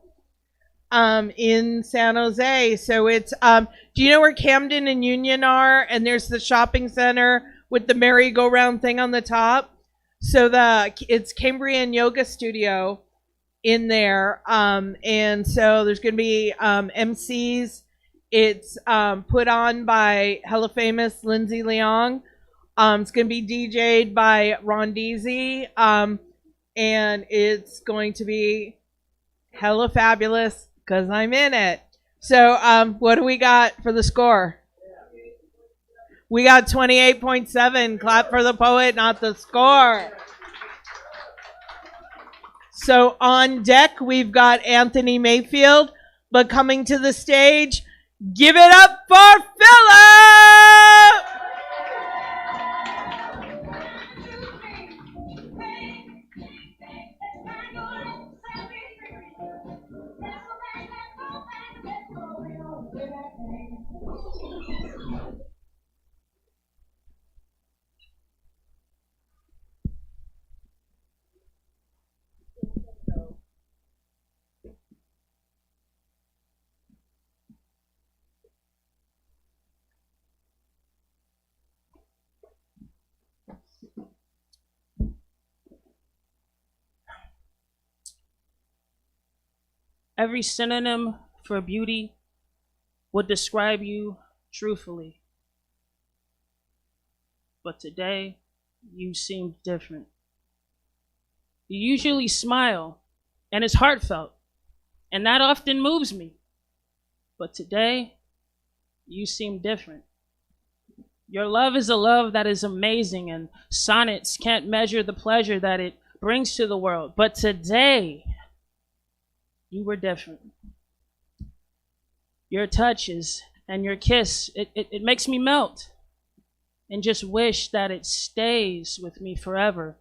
S1: in San Jose. So it's, do you know where Camden and Union are? And there's the shopping center with the merry-go-round thing on the top. So it's Cambrian Yoga Studio in there. And so there's going to be MCs. It's put on by hella famous Lindsay Leong. It's going to be DJ'd by Ron Deasy. And it's going to be hella fabulous because I'm in it. So what do we got for the score? We got 28.7. Clap for the poet, not the score. So on deck, we've got Anthony Mayfield. But coming to the stage, give it up for Philip!
S7: Every synonym for beauty would describe you truthfully. But today, you seemed different. You usually smile, and it's heartfelt, and that often moves me. But today, you seem different. Your love is a love that is amazing, and sonnets can't measure the pleasure that it brings to the world. But today, you were different. Your touches and your kiss, it makes me melt and just wish that it stays with me forever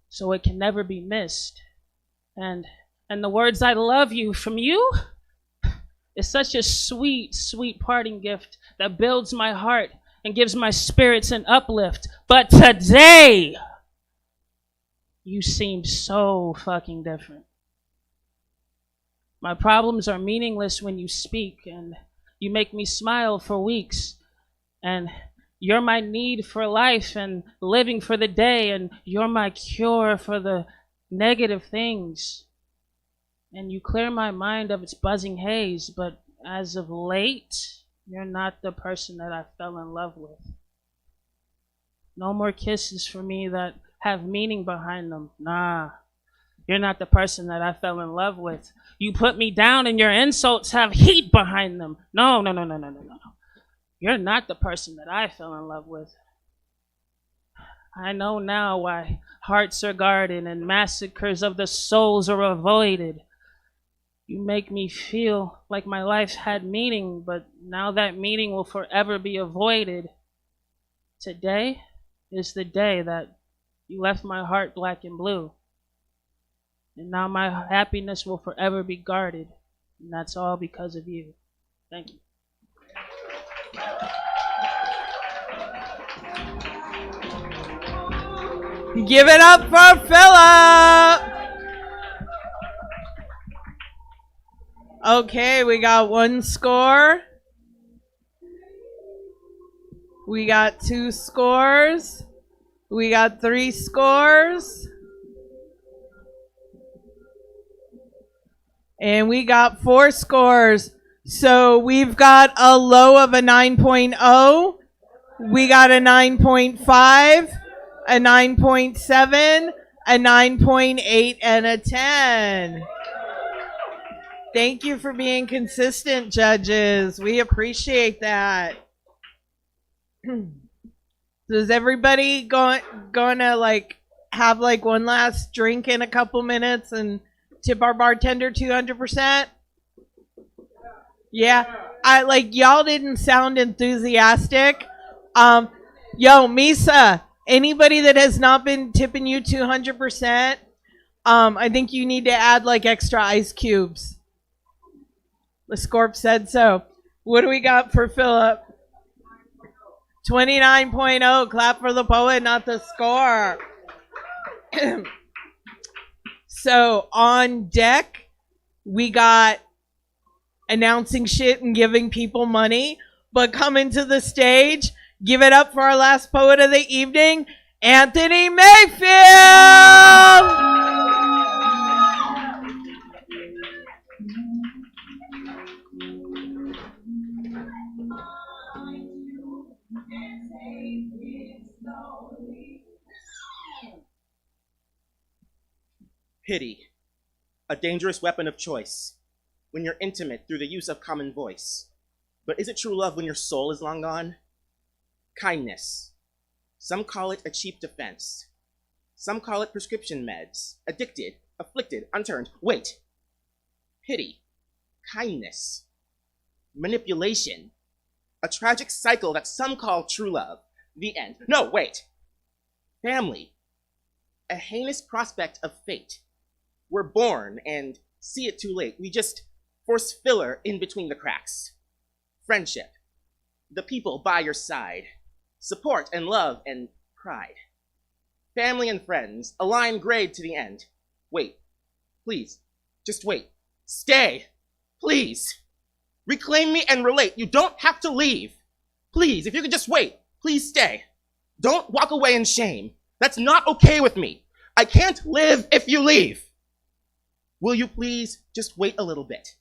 S7: so it can never be missed. And the words "I love you" from you is such a sweet, sweet parting gift that builds my heart and gives my spirits an uplift. But today, you seem so fucking different. My problems are meaningless when you speak, and you make me smile for weeks. And you're my need for life and living for the day, and you're my cure for the negative things. And you clear my mind of its buzzing haze, but as of late, you're not the person that I fell in love with. No more kisses for me that have meaning behind them. Nah, you're not the person that I fell in love with. You put me down and your insults have heat behind them. No. You're not the person that I fell in love with. I know now why hearts are guarded and massacres of the souls are avoided. You make me feel like my life had meaning, but now that meaning will forever be avoided. Today is the day that you left my heart black and blue. And now my happiness will forever be guarded. And that's all because of you. Thank you.
S1: Give it up for Philip! Okay, we got 1 score. We got 2 scores. We got 3 scores. And we got 4 scores. So we've got a low of a 9.0. We got a 9.5, a 9.7, a 9.8, and a 10. Thank you for being consistent, judges. We appreciate that. Is everybody gonna like have like one last drink in a couple minutes and tip our bartender 200%? Yeah. I like y'all didn't sound enthusiastic. Yo, Misa, anybody that has not been tipping you 200%, I think you need to add like extra ice cubes. The Scorp said so. What do we got for Philip? 29.0. Clap for the poet, not the score. So on deck, we got announcing shit and giving people money. But coming to the stage, give it up for our last poet of the evening, Anthony Mayfield!
S9: Pity, a dangerous weapon of choice when you're intimate through the use of common voice. But is it true love when your soul is long gone? Kindness, some call it a cheap defense. Some call it prescription meds, addicted, afflicted, unturned. Wait, pity, kindness, manipulation, a tragic cycle that some call true love, the end. No, wait, family, a heinous prospect of fate. We're born and see it too late. We just force filler in between the cracks. Friendship, the people by your side, support and love and pride. Family and friends, a line grade to the end. Wait, please, just wait. Stay, please. Reclaim me and relate. You don't have to leave. Please, if you could just wait, please stay. Don't walk away in shame. That's not okay with me. I can't live if you leave. Will you please just wait a little bit?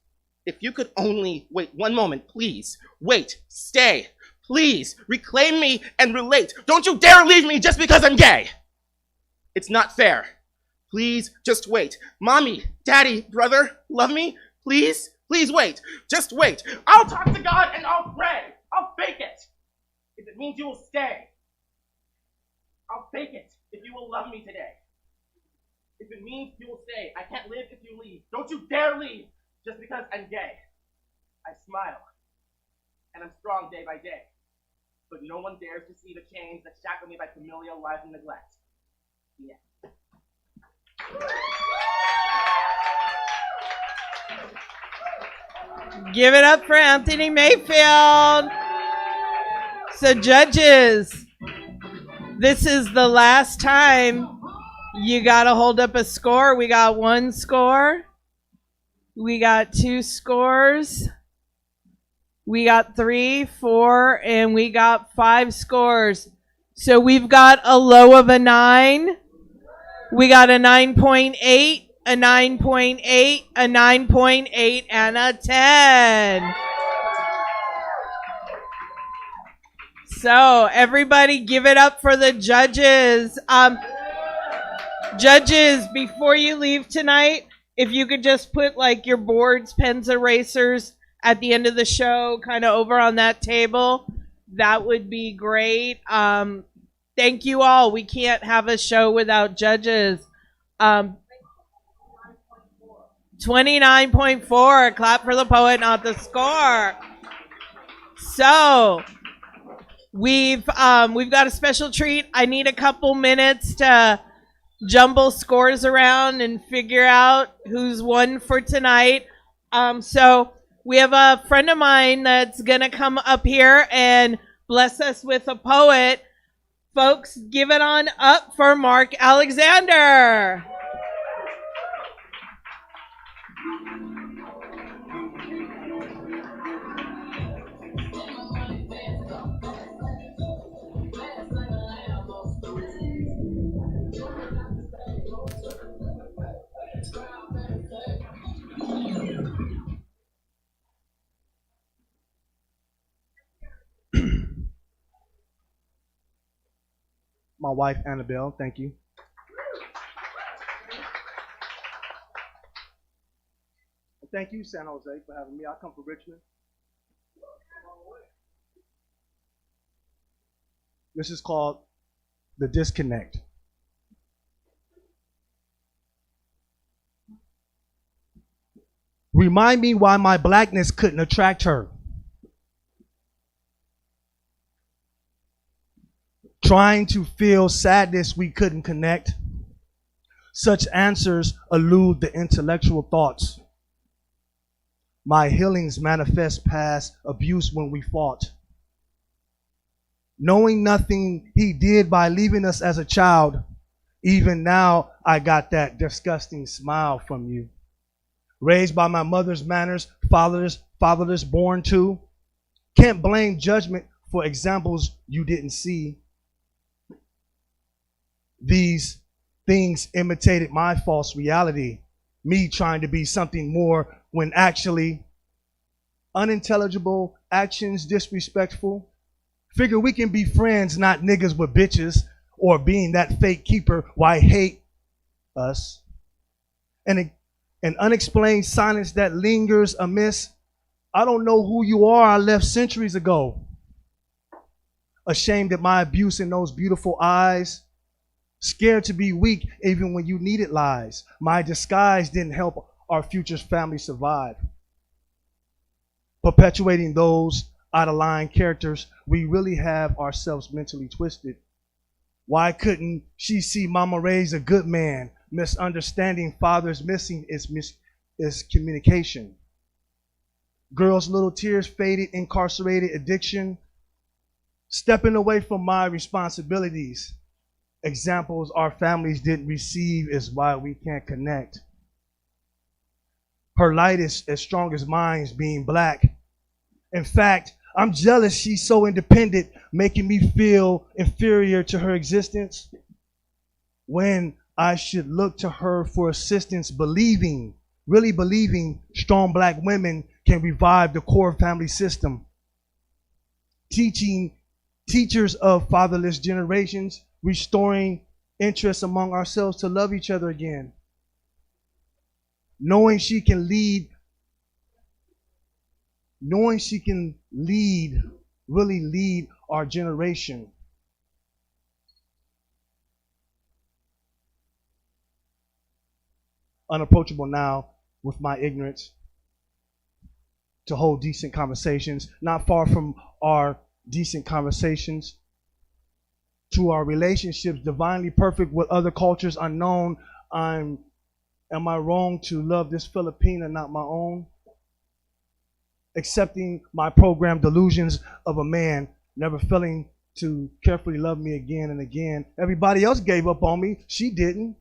S9: If you could only wait one moment, please. Wait, stay, please. Reclaim me and relate. Don't you dare leave me just because I'm gay. It's not fair. Please just wait. Mommy, daddy, brother, love me? Please, please wait. Just wait. I'll talk to God and I'll pray. I'll fake it. If it means you will stay. I'll fake it if you will love me today. If it means you will stay, I can't live if you leave. Don't you dare leave just because I'm gay. I smile, and I'm strong day by day. But no one dares to see the chains that shackle me by familial life and neglect. Yeah.
S1: Give it up for Anthony Mayfield. So, judges, this is the last time you got to hold up a score. We got 1 score. We got 2 scores. We got 3, 4, and we got 5 scores. So we've got a low of a 9. We got a 9.8, a 9.8, a 9.8, and a 10. So everybody give it up for the judges. Judges, before you leave tonight, if you could just put like your boards, pens, erasers at the end of the show, kind of over on that table, that would be great. Thank you all. We can't have a show without judges. 29.4. Clap for the poet, not the score. So we've got a special treat. I need a couple minutes to jumble scores around and figure out who's won for tonight. So we have a friend of mine that's gonna come up here and bless us with a poet. Folks, give it on up for Mark Alexander.
S13: My wife, Annabelle, thank you. And thank you, San Jose, for having me. I come from Richmond. This is called The Disconnect. Remind me why my blackness couldn't attract her. Trying to feel sadness we couldn't connect. Such answers elude the intellectual thoughts. My healings manifest past abuse when we fought. Knowing nothing he did by leaving us as a child, even now I got that disgusting smile from you. Raised by my mother's manners, fatherless born to. Can't blame judgment for examples you didn't see. These things imitated my false reality, me trying to be something more when actually unintelligible, actions disrespectful. Figure we can be friends, not niggas with bitches, or being that fake keeper. Why hate us? And an unexplained silence that lingers amiss. I don't know who you are. I left centuries ago. Ashamed at my abuse in those beautiful eyes. Scared to be weak even when you needed lies. My disguise didn't help our future's family survive. Perpetuating those out-of-line characters, we really have ourselves mentally twisted. Why couldn't she see Mama raise a good man? Misunderstanding father's missing is communication. Girls' little tears faded, incarcerated addiction. Stepping away from my responsibilities. Examples our families didn't receive is why we can't connect. Her light is as strong as mine's being black. In fact, I'm jealous she's so independent, making me feel inferior to her existence. When I should look to her for assistance, believing, really believing strong black women can revive the core family system. Teachers of fatherless generations, restoring interest among ourselves to love each other again. Knowing she can lead, really lead our generation. unapproachable now with my ignorance to hold decent conversations. Not far from our decent conversations to our relationships, divinely perfect with other cultures unknown. Am I wrong to love this Filipina, not my own? Accepting my programmed delusions of a man, never failing to carefully love me again and again. Everybody else gave up on me. She didn't.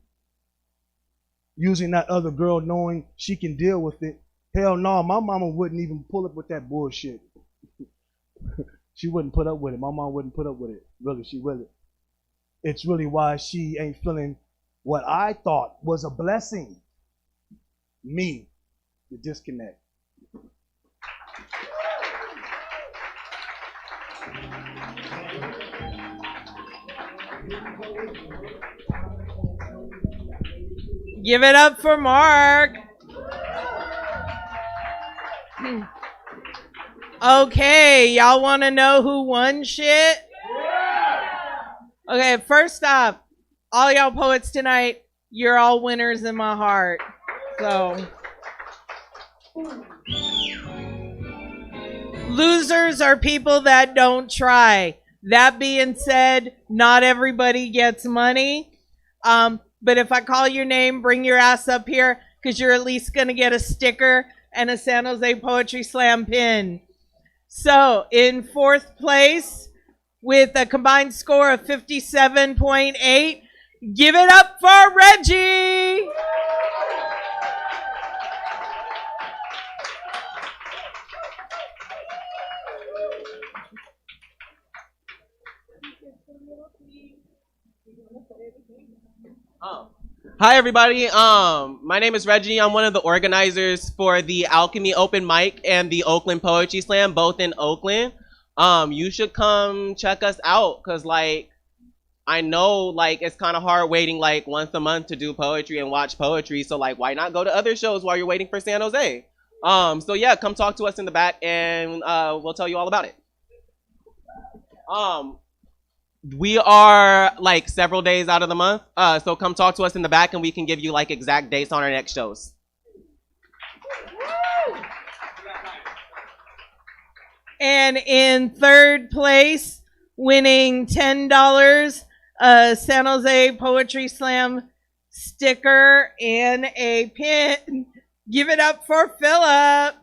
S13: Using that other girl knowing she can deal with it. Hell no, my mama wouldn't even pull up with that bullshit. She wouldn't put up with it. My mom wouldn't put up with it. Really, she wouldn't. It's really why she ain't feeling what I thought was a blessing. Me, the disconnect.
S1: Give it up for Mark. Okay, y'all want to know who won shit? Okay, first off, all y'all poets tonight, you're all winners in my heart. So, losers are people that don't try. That being said, not everybody gets money. But if I call your name, bring your ass up here because you're at least going to get a sticker and a San Jose Poetry Slam pin. So, in fourth place, with a combined score of 57.8, give it up for Reggie!
S4: Hi everybody, my name is Reggie. I'm one of the organizers for the Alchemy Open Mic and the Oakland Poetry Slam, both in Oakland. You should come check us out, cause like, I know like it's kind of hard waiting like once a month to do poetry and watch poetry, so like why not go to other shows while you're waiting for San Jose? So yeah, come talk to us in the back and we'll tell you all about it. We are like several days out of the month, so come talk to us in the back and we can give you like exact dates on our next shows.
S1: And in third place, winning $10, a San Jose Poetry Slam sticker and a pin. Give it up for Philip.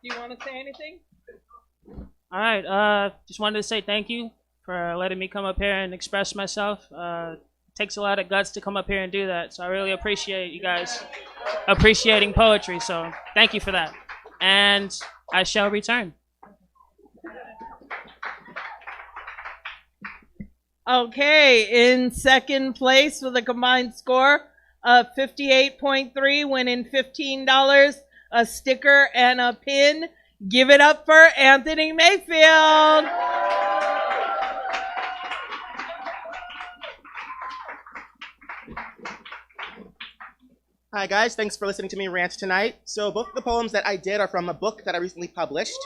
S1: Do you want to say anything?
S7: All right. Just wanted to say thank you for letting me come up here and express myself. Takes a lot of guts to come up here and do that. So I really appreciate you guys appreciating poetry. So thank you for that. And I shall return.
S1: Okay, in second place with a combined score of 58.3, winning $15, a sticker and a pin. Give it up for Anthony Mayfield.
S9: Hi guys, thanks for listening to me rant tonight. So both the poems that I did are from a book that I recently published.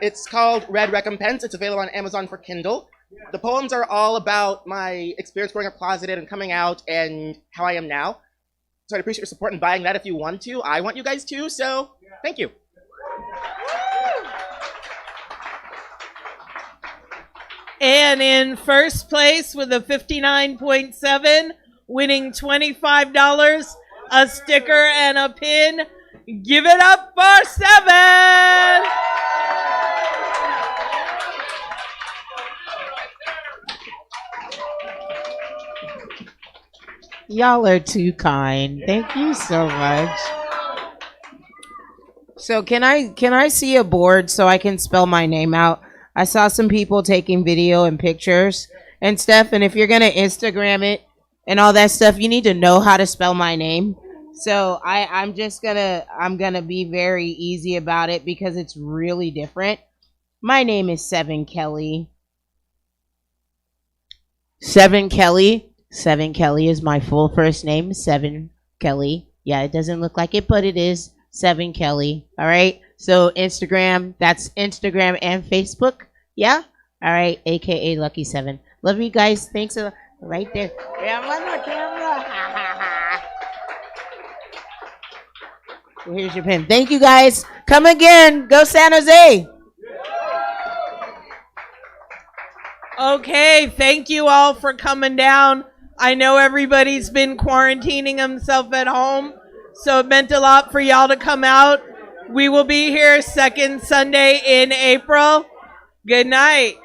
S9: It's called Red Recompense. It's available on Amazon for Kindle. The poems are all about my experience growing up closeted and coming out and how I am now. So I'd appreciate your support in buying that if you want to. I want you guys to, so thank you.
S1: And in first place with a 59.7, winning $25, a sticker and a pin. Give it up for 7.
S8: Y'all are too kind. Thank you so much. So can I see a board so I can spell my name out? I saw some people taking video and pictures and stuff, and if you're gonna Instagram it and all that stuff, you need to know how to spell my name. So I'm gonna be very easy about it because it's really different. My name is Seven Kelly. Seven Kelly. Seven Kelly is my full first name, Seven Kelly. Yeah, it doesn't look like it, but it is Seven Kelly. All right. So Instagram, that's Instagram and Facebook. Yeah? All right, AKA Lucky 7. Love you guys. Thanks a lot. Right there. Camera. Well, here's your pen. Thank you guys. Come again. Go San Jose.
S1: Okay, thank you all for coming down. I know everybody's been quarantining himself at home, so it meant a lot for y'all to come out. We will be here second Sunday in April. Good night.